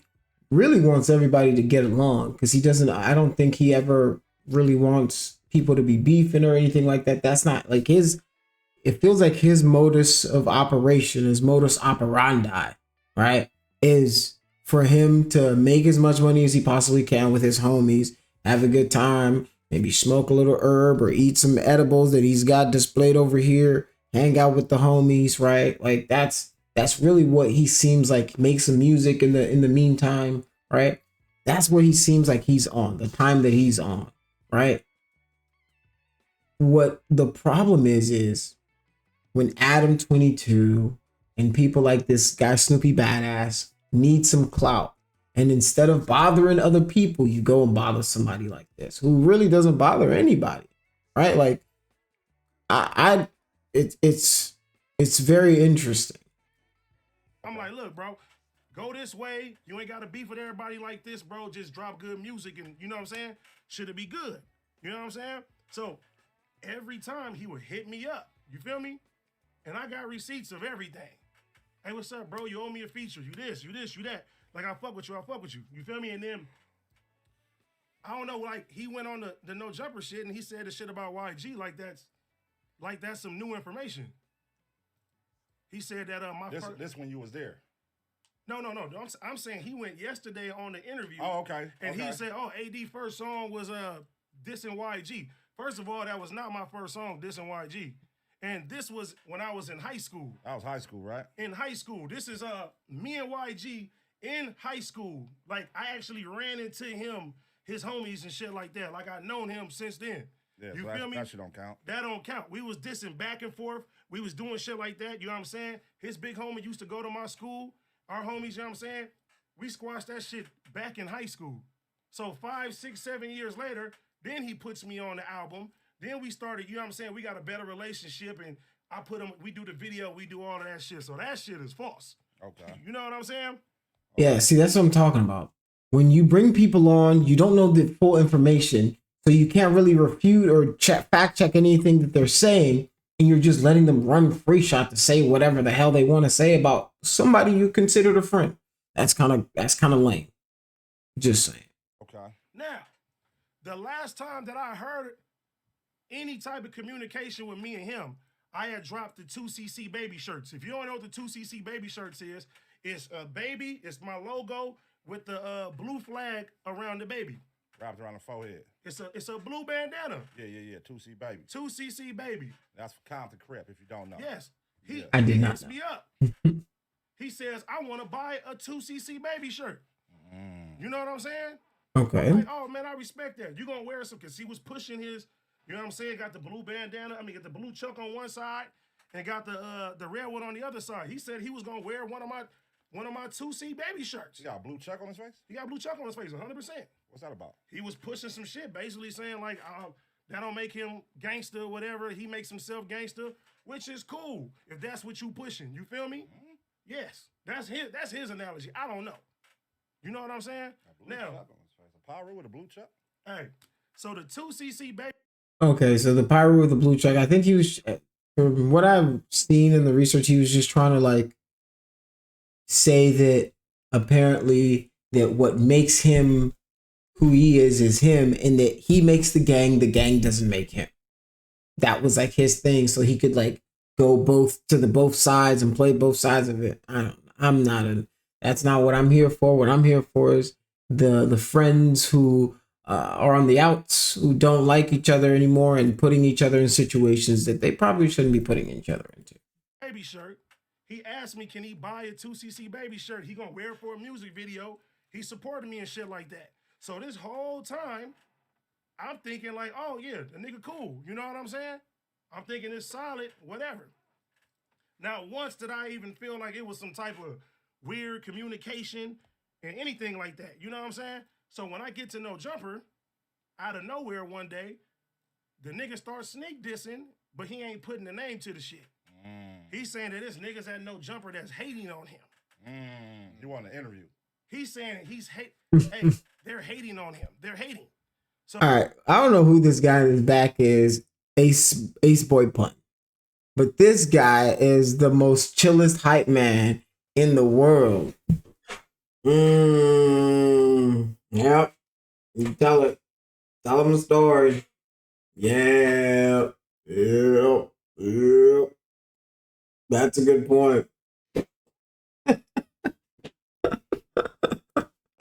really wants everybody to get along because I don't think he ever really wants people to be beefing or anything like that. That's not like it feels like his modus of operation, his modus operandi, right, is for him to make as much money as he possibly can with his homies, have a good time, maybe smoke a little herb or eat some edibles that he's got displayed over here, hang out with the homies, right? Like that's really what he seems like, make some music in the meantime, right? That's what he seems like he's on, the time that he's on, right? What the problem is when Adam22 and people like this guy Snoopy Badazz need some clout, And instead of bothering other people, you go and bother somebody like this who really doesn't bother anybody, right? Like, it's very interesting. I'm like, look, bro, go this way. You ain't got to beef with everybody like this, bro. Just drop good music, and you know what I'm saying? Should it be good? You know what I'm saying? So every time he would hit me up, you feel me? And I got receipts of everything. Hey, what's up, bro? You owe me a feature. You this, you that. Like, I fuck with you. You feel me? And then, I don't know, like, he went on the No Jumper shit, and he said the shit about YG like that's some new information. He said that this when you was there. No. I'm saying he went yesterday on the interview. Oh, okay. And he said, AD first song was dissing YG. First of all, that was not my first song, dissing YG. And this was when I was in high school. That was high school, right? In high school. This is me and YG in high school. Like, I actually ran into him, his homies and shit like that. Like, I've known him since then. Yeah, you so feel me? That shit don't count. That don't count. We was dissing back and forth. We was doing shit like that. You know what I'm saying? His big homie used to go to my school. Our homies, you know what I'm saying? We squashed that shit back in high school. So 5, 6, 7 years later, then he puts me on the album. Then we started, you know what I'm saying? We got a better relationship, and I put him, we do the video, we do all of that shit. So that shit is false. Okay. You know what I'm saying? Yeah, see, that's what I'm talking about. When you bring people on, you don't know the full information, so you can't really refute or fact check anything that they're saying, and you're just letting them run free shot to say whatever the hell they want to say about somebody you considered a friend. That's kind of lame. Just saying. Okay. Now, the last time that I heard any type of communication with me and him, I had dropped the 2cc baby shirts. If you don't know what the 2cc baby shirts is, it's a baby, it's my logo with the blue flag around the baby. Wrapped around the forehead. It's a blue bandana. Yeah. 2C baby. 2cc baby. That's for Compton Crip, if you don't know. Yes. I did he not hits know. me up. He says, I want to buy a 2cc baby shirt. You know what I'm saying? Okay. I'm like, oh man, I respect that. You gonna wear some, because he was pushing his, you know what I'm saying? Got the blue bandana. Got the blue chuck on one side and got the red one on the other side. He said he was gonna wear one of my 2C baby shirts. He got a blue chuck on his face? He got a blue chuck on his face, 100%. What's that about? He was pushing some shit, basically saying like, that don't make him gangster or whatever. He makes himself gangster, which is cool if that's what you pushing. You feel me? Mm-hmm. Yes, that's his analogy. I don't know. You know what I'm saying? Now, chuck on his face. A pyro with a blue chuck? Hey, so the 2cc baby. Okay, so the pyro with the blue chuck. I think he was, from what I've seen in the research, he was just trying to like say that apparently that what makes him who he is him, and that he makes the gang doesn't make him. That was like his thing, so he could like go both sides and play both sides of it. That's not what I'm here for. What I'm here for is the friends who are on the outs, who don't like each other anymore, and putting each other in situations that they probably shouldn't be putting each other into. Baby shirt. He asked me, can he buy a 2cc baby shirt? He gonna wear it for a music video. He supported me and shit like that. So this whole time, I'm thinking like, oh yeah, the nigga cool. You know what I'm saying? I'm thinking it's solid, whatever. Now, once did I even feel like it was some type of weird communication and anything like that. You know what I'm saying? So when I get to No Jumper, out of nowhere one day, the nigga starts sneak dissing, but he ain't putting the name to the shit. He's saying that this niggas at No Jumper that's hating on him. You want an interview? He's saying he's hey, they're hating on him. They're hating. So all right, I don't know who this guy in his back is, Ace Boy Pun, but this guy is the most chillest hype man in the world. Yep. You tell it. Tell him the story. Yeah. Yep. That's a good point. So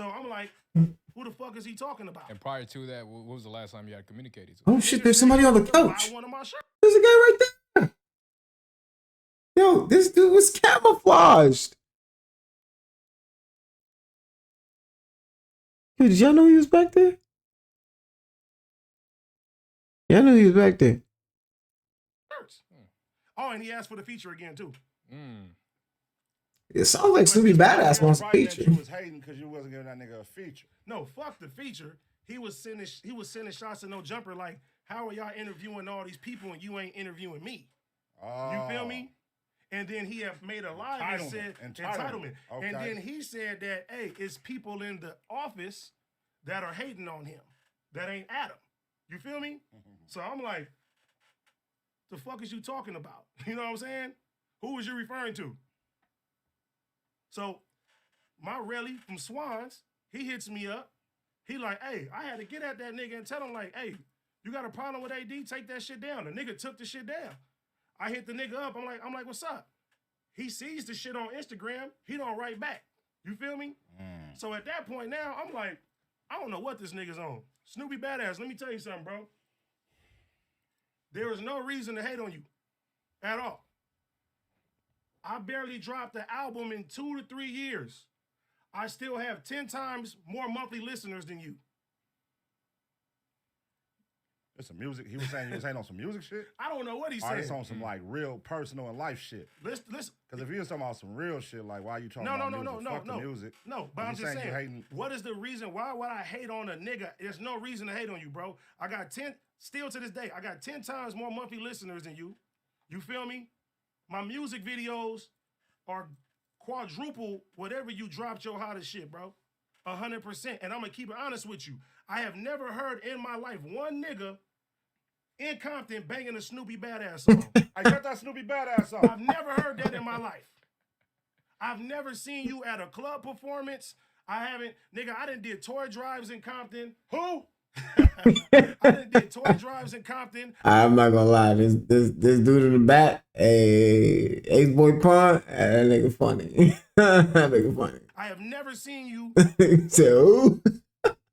I'm like, who the fuck is he talking about? And prior to that, what was the last time you had communicated to? Oh shit, there's somebody on the couch. Buy one of my shirts. There's a guy right there. Yo, this dude was camouflaged. Yo, did y'all know he was back there? Yeah, I knew he was back there. Oh, and he asked for the feature again too. It sounds like Snoopy Badazz wants a Right, that feature. you was hating because you wasn't giving that nigga a feature. No, fuck the feature. He was sending shots to No Jumper like, how are y'all interviewing all these people and you ain't interviewing me? You feel me? And then he have made a live and said entitlement. Okay. And then he said that, hey, it's people in the office that are hating on him. That ain't Adam. You feel me? So I'm like, the fuck is you talking about? You know what I'm saying? Who was you referring to? So my Relly from Swans, he hits me up. He like, hey, I had to get at that nigga and tell him like, hey, you got a problem with AD? Take that shit down. The nigga took the shit down. I hit the nigga up. I'm like, what's up? He sees the shit on Instagram. He don't write back. You feel me? So at that point now, I'm like, I don't know what this nigga's on. Snoopy Badazz, let me tell you something, bro. There is no reason to hate on you at all. I barely dropped the album in 2 to 3 years. I still have 10 times more monthly listeners than you. It's some music. He was saying you was hating on some music shit? I don't know what he Or said. it's on some like real personal and life shit. Listen. Because if you was talking about some real shit, like why you talking about music? Fuck the music. No, but If I'm you just saying, hating, what is the reason? Why would I hate on a nigga? There's no reason to hate on you, bro. I got 10, still to this day, I got 10 times more monthly listeners than you. You feel me? My music videos are quadruple whatever you dropped your hottest shit, bro. 100%. And I'm going to keep it honest with you. I have never heard in my life one nigga in Compton banging a Snoopy Badazz song. I got that Snoopy Badazz song. I've never heard that in my life. I've never seen you at a club performance. I done did toy drives in Compton. Who? I done did toy drives in Compton. I'm not gonna lie, this dude in the back, Ace Boy Pun, that nigga funny. That nigga funny. I have never seen you So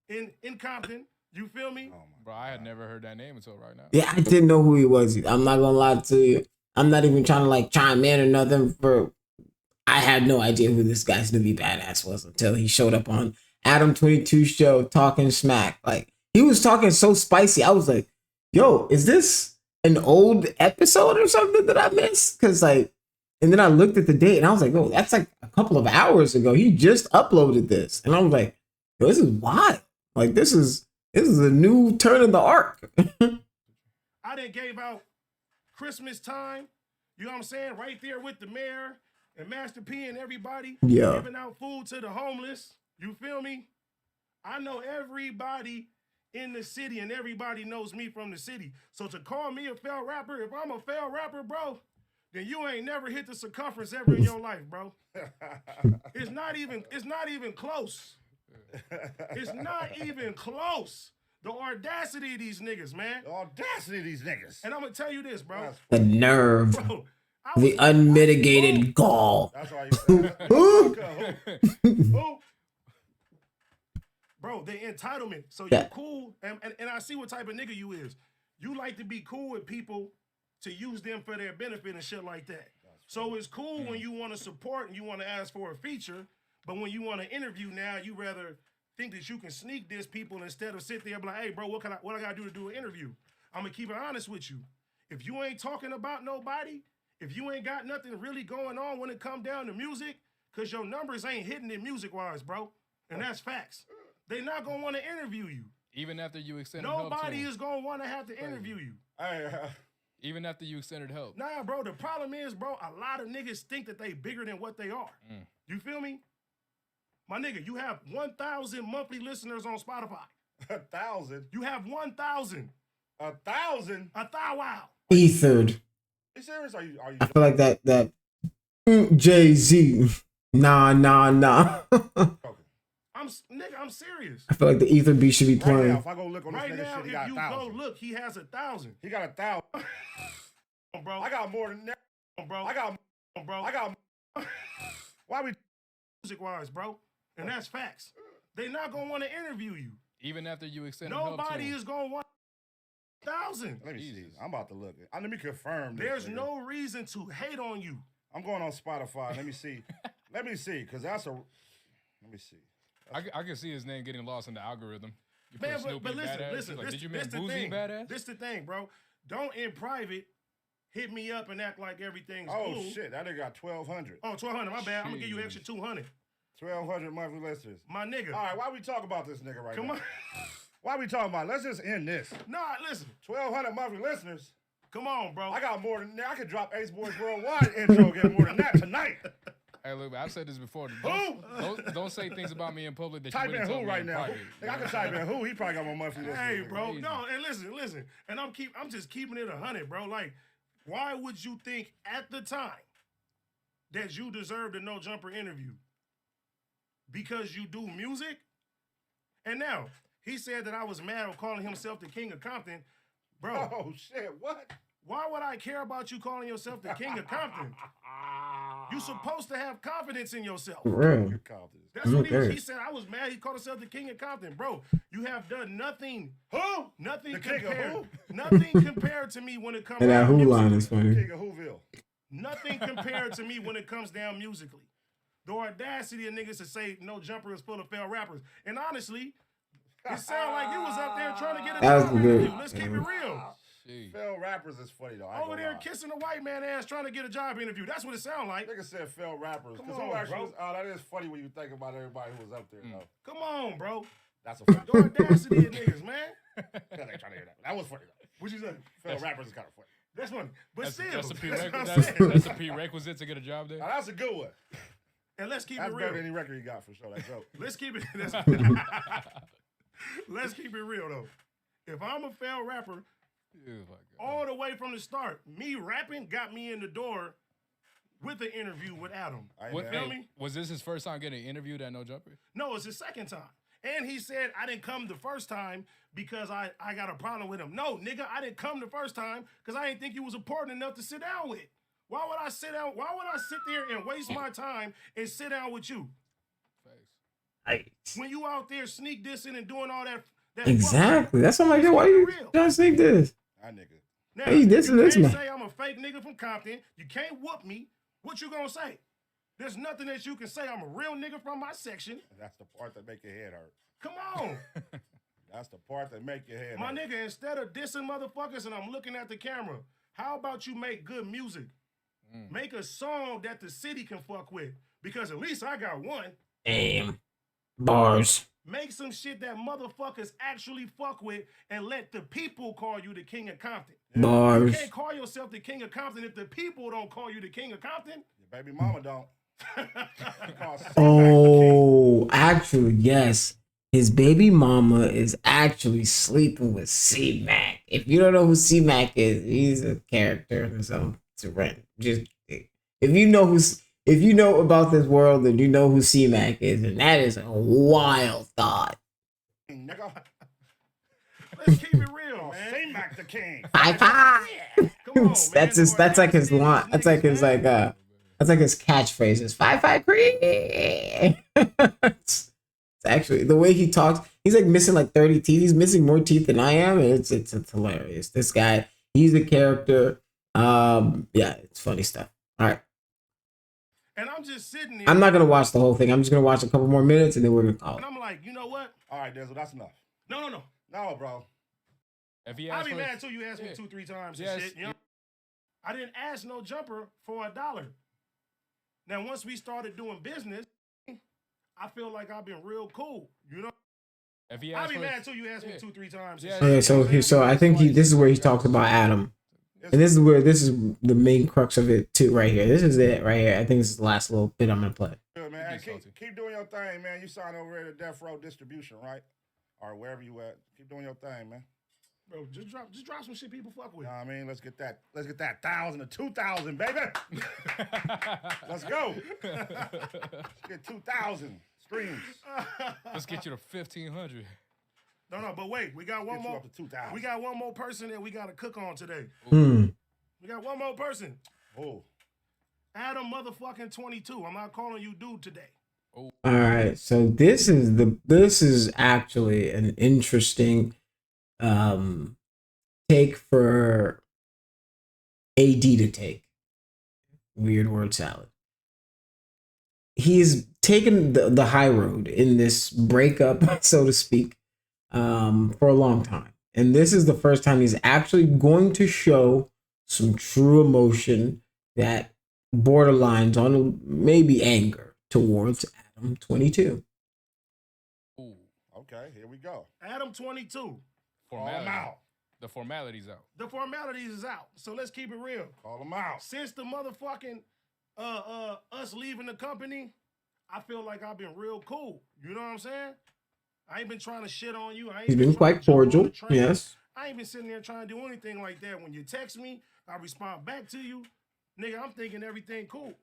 in Compton. You feel me? Bro, I had never heard that name until right now. yeah, I didn't know who he was. I'm not gonna lie to you. I'm not even trying to like chime in or nothing. I had no idea who this guy Snoopy Badazz was until he showed up on Adam22 show talking smack. Like he was talking so spicy. I was like, "Yo, is this an old episode or something that I missed?" Because like, and then I looked at the date and I was like, "Oh, that's like a couple of hours ago. He just uploaded this," and I was like, "Yo, this is wild. Like this is a new turn of the arc." I done gave out Christmas time. You know what I'm saying? Right there with the mayor and Master P and everybody. Yeah. Giving out food to the homeless. You feel me? I know everybody in the city and everybody knows me from the city. So to call me a failed rapper, if I'm a failed rapper, bro, then you ain't never hit the circumference ever in your life, bro. It's not even close. It's not even close. The audacity of these niggas, man. The audacity of these niggas. And I'm gonna tell you this, bro. The nerve. Bro, The unmitigated gall. That's why you said Who? Bro, the entitlement. So you're cool, and I see what type of nigga you is. You like to be cool with people to use them for their benefit and shit like that. So it's cool when you want to support and you want to ask for a feature, but when you want to interview now, you rather think that you can sneak diss people instead of sit there and be like, hey, bro, what I gotta do to do an interview? I'm gonna keep it honest with you. If you ain't talking about nobody, if you ain't got nothing really going on when it come down to music, because your numbers ain't hitting it music-wise, bro. And that's facts. They not gonna want to interview you. Even after you extended help. Nobody is gonna want to have to interview you. Even after you extended help. Nah, bro, the problem is, bro, a lot of niggas think that they bigger than what they are. You feel me? My nigga, you have 1,000 monthly listeners on Spotify. 1,000? You have 1,000. 1,000? Wow. Ethered. Are you serious? Are you I feel like that Jay-Z. Nah. I'm serious. I feel like the Ether beat should be playing. Right now, if I go look on this Right nigga now, shit, he if got you 1,000. go look, he has 1,000. He got 1,000. Bro. I got more than that. Bro. I got Why we music-wise, bro? And that's facts. They not gonna want to interview you. Even after you extended help. Nobody is gonna want 1,000. Let me see. I'm about to look. Let me confirm this. There's nigga. no reason to hate on you. I'm going on Spotify. Let me see. Let me see, because that's a... Let me see. I can see his name getting lost in the algorithm. You Man, put Snoopy but listen, Badazz, listen. like, This, did you this mean the Boozy thing. Badass? This the thing, bro. Don't in private hit me up and act like everything's Oh cool. shit, that nigga got 1,200. Oh, 1,200. My bad. I'm gonna give you an extra 200. 1,200 monthly listeners. My nigga. All right, why we talk about this nigga right now? Come on. Why we talking about? Let's just end this. Nah, listen. 1,200 monthly listeners. Come on, bro. I got more than that. I could drop Ace Boys Worldwide intro, get more than that tonight. Hey, look, I've said this before. Who? Don't say things about me in public that Type you in wouldn't tell who me right in now. private. I can type in who. He probably got more monthly listeners. Hey, than bro. me. No, and listen. And I'm just keeping it 100, bro. Like, why would you think at the time that you deserved a No Jumper interview? Because you do music? And now, he said that I was mad of calling himself the King of Compton. Bro. Oh, shit, what? Why would I care about you calling yourself the King of Compton? You supposed to have confidence in yourself. Real. That's what he said. I was mad. He called himself the King of Compton. Bro, you have done nothing. Who? Nothing The king of compared. who? Nothing compared to me when it comes And that down Who musically. line is funny. King of Whoville. Nothing compared to me when it comes down musically. The audacity of niggas to say No Jumper is full of failed rappers. And honestly, it sounded like you was up there trying to get a That was job good. interview. Let's keep it real. Failed rappers is funny though. I ain't Over gonna there lie. kissing a white man ass trying to get a job interview. That's what it sound like. Nigga said failed rappers. Come Because on, who actually bro. was, oh, that is funny when you think about everybody who was up there though. Come on, bro. That's a funny. The audacity of niggas, man. I ain't trying to hear that. That was funny though. What you say? Failed rappers is kind of funny. That's funny. But That's, still, that's, a what I'm prerequisite, saying. that's a prerequisite to get a job there. Now, that's a good one. And let's keep That's it better real. than any record you got for sure. That joke. Let's keep it. Let's keep it real though. If I'm a failed rapper, all the way from the start, me rapping got me in the door with the interview with Adam. What, Feel hey, me? was this his first time getting interviewed at No Jumper? No, it's his second time. And he said, I didn't come the first time because I got a problem with him. No, nigga, I didn't come the first time because I didn't think you was important enough to sit down with. Why would I sit down? Why would I sit there and waste my time and sit down with you? When you out there sneak dissing and doing all that Exactly. That's what I'm like, why you trying to sneak this? That nigga. Now, Hey, this you is can't man. say I'm a fake nigga from Compton. You can't whoop me. What you gonna say? There's nothing that you can say. I'm a real nigga from my section. That's the part that make your head hurt. Come on. That's the part that make your head My hurt. nigga, instead of dissing motherfuckers and I'm looking at the camera, how about you make good music? Make a song that the city can fuck with. Because at least I got one. Damn. Bars. Make some shit that motherfuckers actually fuck with and let the people call you the King of Compton. Bars. You can't call yourself the King of Compton if the people don't call you the King of Compton. Your baby mama don't. Oh, actually, yes. His baby mama is actually sleeping with C-Mac. If you don't know who C-Mac is, he's a character in his own rent. Just if you know about this world, then you know who C-Mac is, and that is a wild thought. Let's keep it real, man. C-Mac the king. High five. That's his. That's like his line. That's like his like. That's like his catchphrase. Is 5-5 cream. It's actually the way he talks. He's like missing like 30 teeth. He's missing more teeth than I am. It's hilarious. This guy. He's a character. Yeah, it's funny stuff. All right. And I'm just sitting there. I'm not gonna watch the whole thing. I'm just gonna watch a couple more minutes and then we're gonna call And it. I'm like, you know what? All right, Denzel, that's enough. No. No, bro. If he I'll asked be for mad too. You asked me 2-3 times and Yes, shit. You know? I didn't ask No Jumper for $1. Now, once we started doing business, I feel like I've been real cool. You know? If he I'll asked be for mad too. You asked me 2-3 times. and Okay, shit. so I think this is where he talks about Adam, and this is the main crux of it too, right here. This is it right here. I think this is the last little bit I'm gonna play. Good, man. Hey, keep doing your thing, man. You signed over at Death Row Distribution, right? Or wherever you at. Keep doing your thing, man. Bro, just drop some shit people fuck with. Know what I mean, let's get that 1,000 to 2,000, baby. Let's go. Let's get 2,000 streams. Let's get you to 1,500. No, but wait, we got one Get you more. up to 2,000. We got one more person that we got to cook on today. Hmm. We got one more person. Oh. Adam motherfucking 22. I'm not calling you dude today. All right, so this is actually an interesting take for AD to take. Weird word salad. He's taken the high road in this breakup, so to speak, for a long time. And this is the first time he's actually going to show some true emotion that borderlines on maybe anger towards Adam22. Ooh. Okay, here we go. Adam22. Formality. out. The formalities out. The formalities is out. So let's keep it real. Call them out. Since the motherfucking us leaving the company, I feel like I've been real cool. You know what I'm saying? I ain't been trying to shit on you. I ain't He's been quite cordial. Yes. I ain't been sitting there trying to do anything like that. When you text me, I respond back to you. Nigga, I'm thinking everything cool.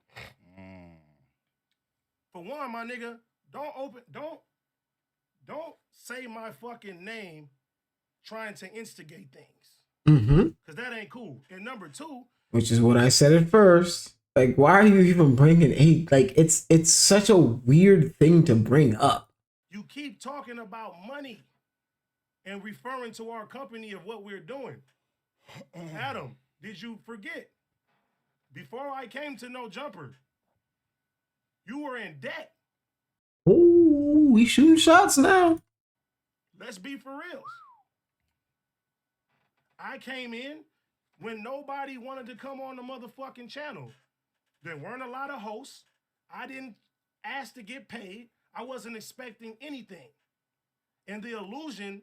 For one, my nigga, don't say my fucking name trying to instigate things. Because that ain't cool. And number two, which is what I said at first. Like, why are you even bringing eight? Like, it's such a weird thing to bring up. you keep talking about money and referring to our company of what we're doing. Adam, did you forget? Before I came to No Jumper, you were in debt. Ooh, we shooting shots now. Let's be for reals. I came in when nobody wanted to come on the motherfucking channel. There weren't a lot of hosts. I didn't ask to get paid. I wasn't expecting anything. And the illusion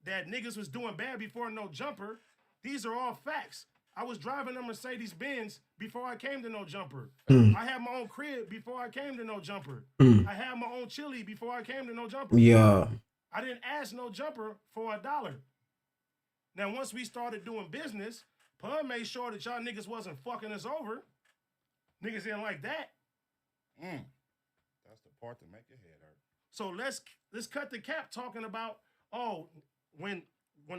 that niggas was doing bad before No Jumper, these are all facts. I was driving a Mercedes-Benz before I came to No Jumper. I had my own crib before I came to No Jumper. I had my own chili before I came to No Jumper. Yeah. I didn't ask No Jumper for $1. Now, once we started doing business, Pun made sure that y'all niggas wasn't fucking us over. Niggas didn't like that. That's the part to make your head hurt. So let's cut the cap talking about, oh, when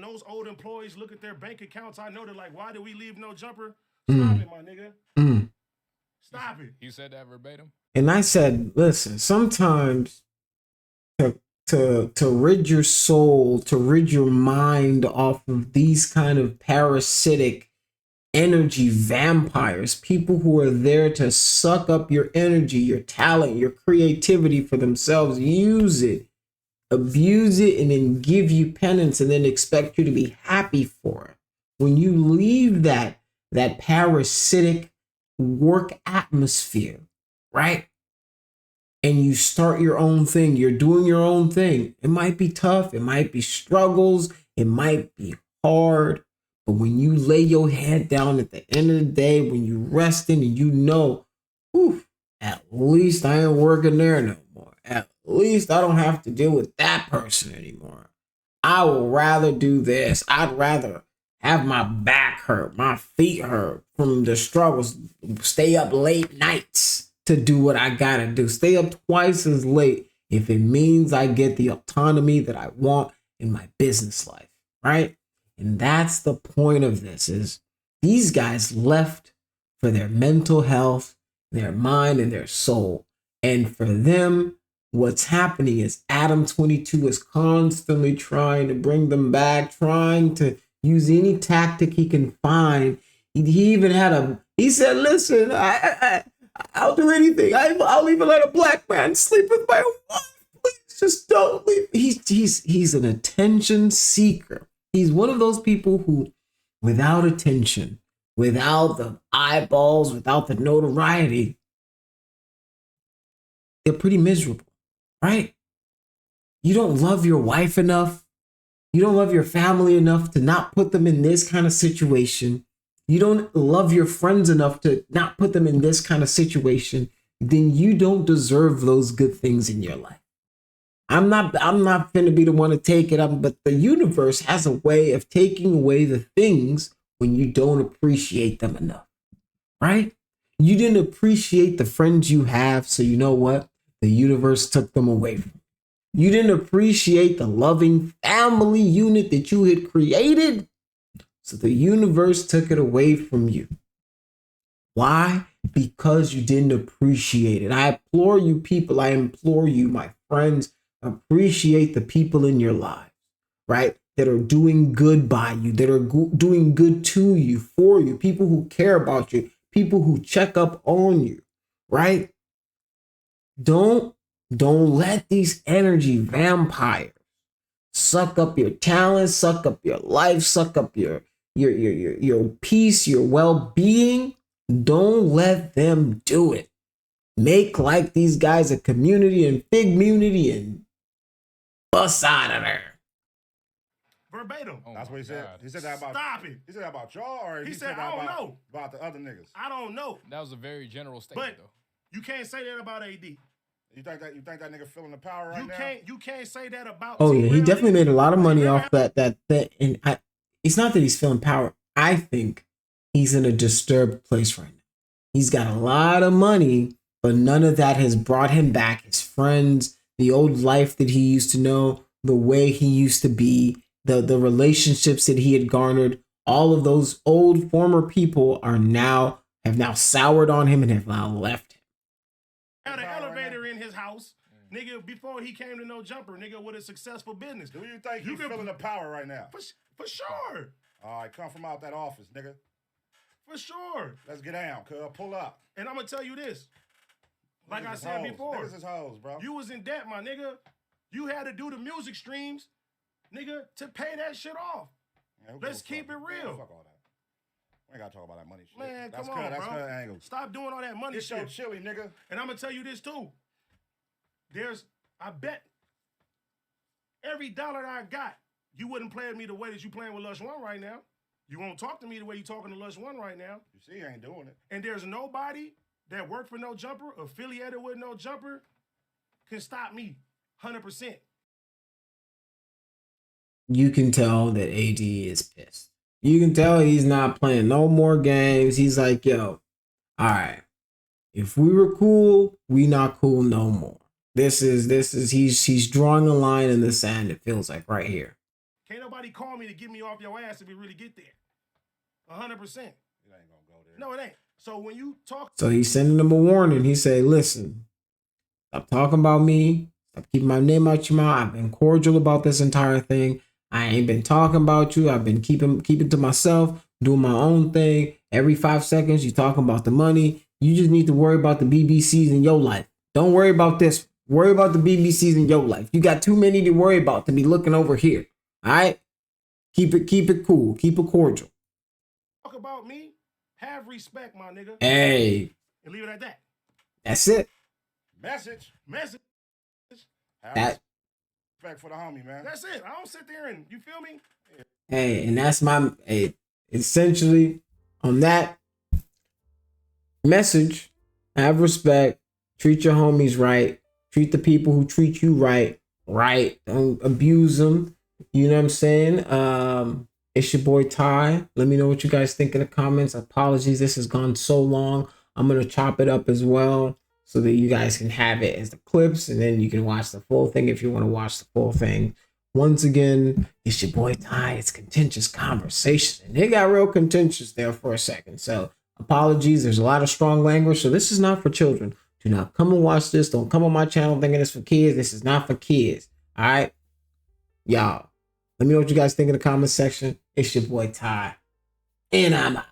those old employees look at their bank accounts, I know they're like, why did we leave No Jumper? Stop it, my nigga. Stop it. You said that verbatim? And I said, listen, sometimes to rid your soul, to rid your mind off of these kind of parasitic energy vampires, people who are there to suck up your energy, your talent, your creativity for themselves, use it, abuse it, and then give you penance and then expect you to be happy for it. When you leave that parasitic work atmosphere, right? And you start your own thing, you're doing your own thing. It might be tough, it might be struggles, it might be hard, but when you lay your head down at the end of the day, when you resting and you know, oof, at least I ain't working there no more. At least I don't have to deal with that person anymore. I would rather do this. I'd rather have my back hurt, my feet hurt from the struggles, stay up late nights to do what I gotta do. Stay up twice as late if it means I get the autonomy that I want in my business life, right? And that's the point of this, is these guys left for their mental health, their mind, and their soul. And for them, what's happening is Adam22 is constantly trying to bring them back, trying to use any tactic he can find. He even had he said, listen, I'll do anything. I'll even let a black man sleep with my wife. Please just don't leave. He's an attention seeker. He's one of those people who, without attention, without the eyeballs, without the notoriety, they're pretty miserable, right? You don't love your wife enough. You don't love your family enough to not put them in this kind of situation. You don't love your friends enough to not put them in this kind of situation. Then you don't deserve those good things in your life. I'm not finna be the one to take it up, but the universe has a way of taking away the things when you don't appreciate them enough, right? You didn't appreciate the friends you have, so you know what? The universe took them away from you. You didn't appreciate the loving family unit that you had created, so the universe took it away from you. Why? Because you didn't appreciate it. I implore you people, I implore you, my friends, appreciate the people in your lives, right? That are doing good by you, that are doing good to you, for you, people who care about you, people who check up on you, right? Don't let these energy vampires suck up your talent, suck up your life, suck up your your peace, your well-being, don't let them do it. Make like these guys a community and big community and bust out of there. Verbatim. Oh That's my what he said. God. He said that about. Stop it. He said that about y'all, or He said said, that I don't about, know. about the other niggas. I don't know. That was a very general statement, But though. you can't say that about AD. You think that nigga feeling the power right now? You can't say that about Oh yeah, he TRell definitely either. made a lot of money TRell off that. And it's not that he's feeling power. I think he's in a disturbed place right now. He's got a lot of money, but none of that has brought him back. His friends, the old life that he used to know, the way he used to be, the relationships that he had garnered, all of those old former people have now soured on him and have now left him. had an elevator in his house, nigga, before he came to No Jumper, nigga, with a successful business. Do you think you feeling the power right now? For sure. All right, come from out that office, nigga. For sure. Let's get down, cuz. Pull up. And I'm going to tell you this. Like Niggas I is said hoes. before. Niggas is hoes, bro. You was in debt, my nigga. You had to do the music streams, nigga, to pay that shit off. Man, Let's keep it real. Fuck all that. We ain't got to talk about that money shit. Man, that's come on, That's bro. her angle. Stop doing all that money It's shit. so chilly, nigga. And I'm going to tell you this, too. I bet every dollar that I got, you wouldn't play with me the way that you playing with Lush One right now. You won't talk to me the way you talking to Lush One right now. You see, I ain't doing it. And there's nobody that worked for No Jumper, affiliated with No Jumper, can stop me 100%. You can tell that AD is pissed. You can tell he's not playing no more games. He's like, yo, all right. If we were cool, we not cool no more. He's drawing a line in the sand, it feels like, right here. Can't nobody call me to get me off your ass if we really get there. 100%. It ain't gonna go there. No, it ain't. So when you talk... So he's sending them a warning. He say, listen, stop talking about me. Stop keeping my name out your mouth. I've been cordial about this entire thing. I ain't been talking about you. I've been keeping to myself, doing my own thing. Every 5 seconds, you talking about the money. You just need to worry about the BBCs in your life. Don't worry about this. Worry about the BBCs in your life. You got too many to worry about to be looking over here. All right? Keep it cool. Keep it cordial. Talk about me, have respect, my nigga. Hey. And leave it at that. That's it. Message. That. Respect for the homie, man. That's it. I don't sit there and, you feel me? Hey, and that's essentially on that message, have respect, treat your homies right, treat the people who treat you right. Don't abuse them. You know what I'm saying? It's your boy Ty. Let me know what you guys think in the comments. Apologies, this has gone so long. I'm going to chop it up as well so that you guys can have it as the clips, and then you can watch the full thing if you want to watch the full thing. Once again, it's your boy Ty. It's contentious conversation, and it got real contentious there for a second. So apologies. There's a lot of strong language. So this is not for children. Do not come and watch this. Don't come on my channel thinking it's for kids. This is not for kids. All right, y'all. Let me know what you guys think in the comment section. It's your boy Ty, and I'm out.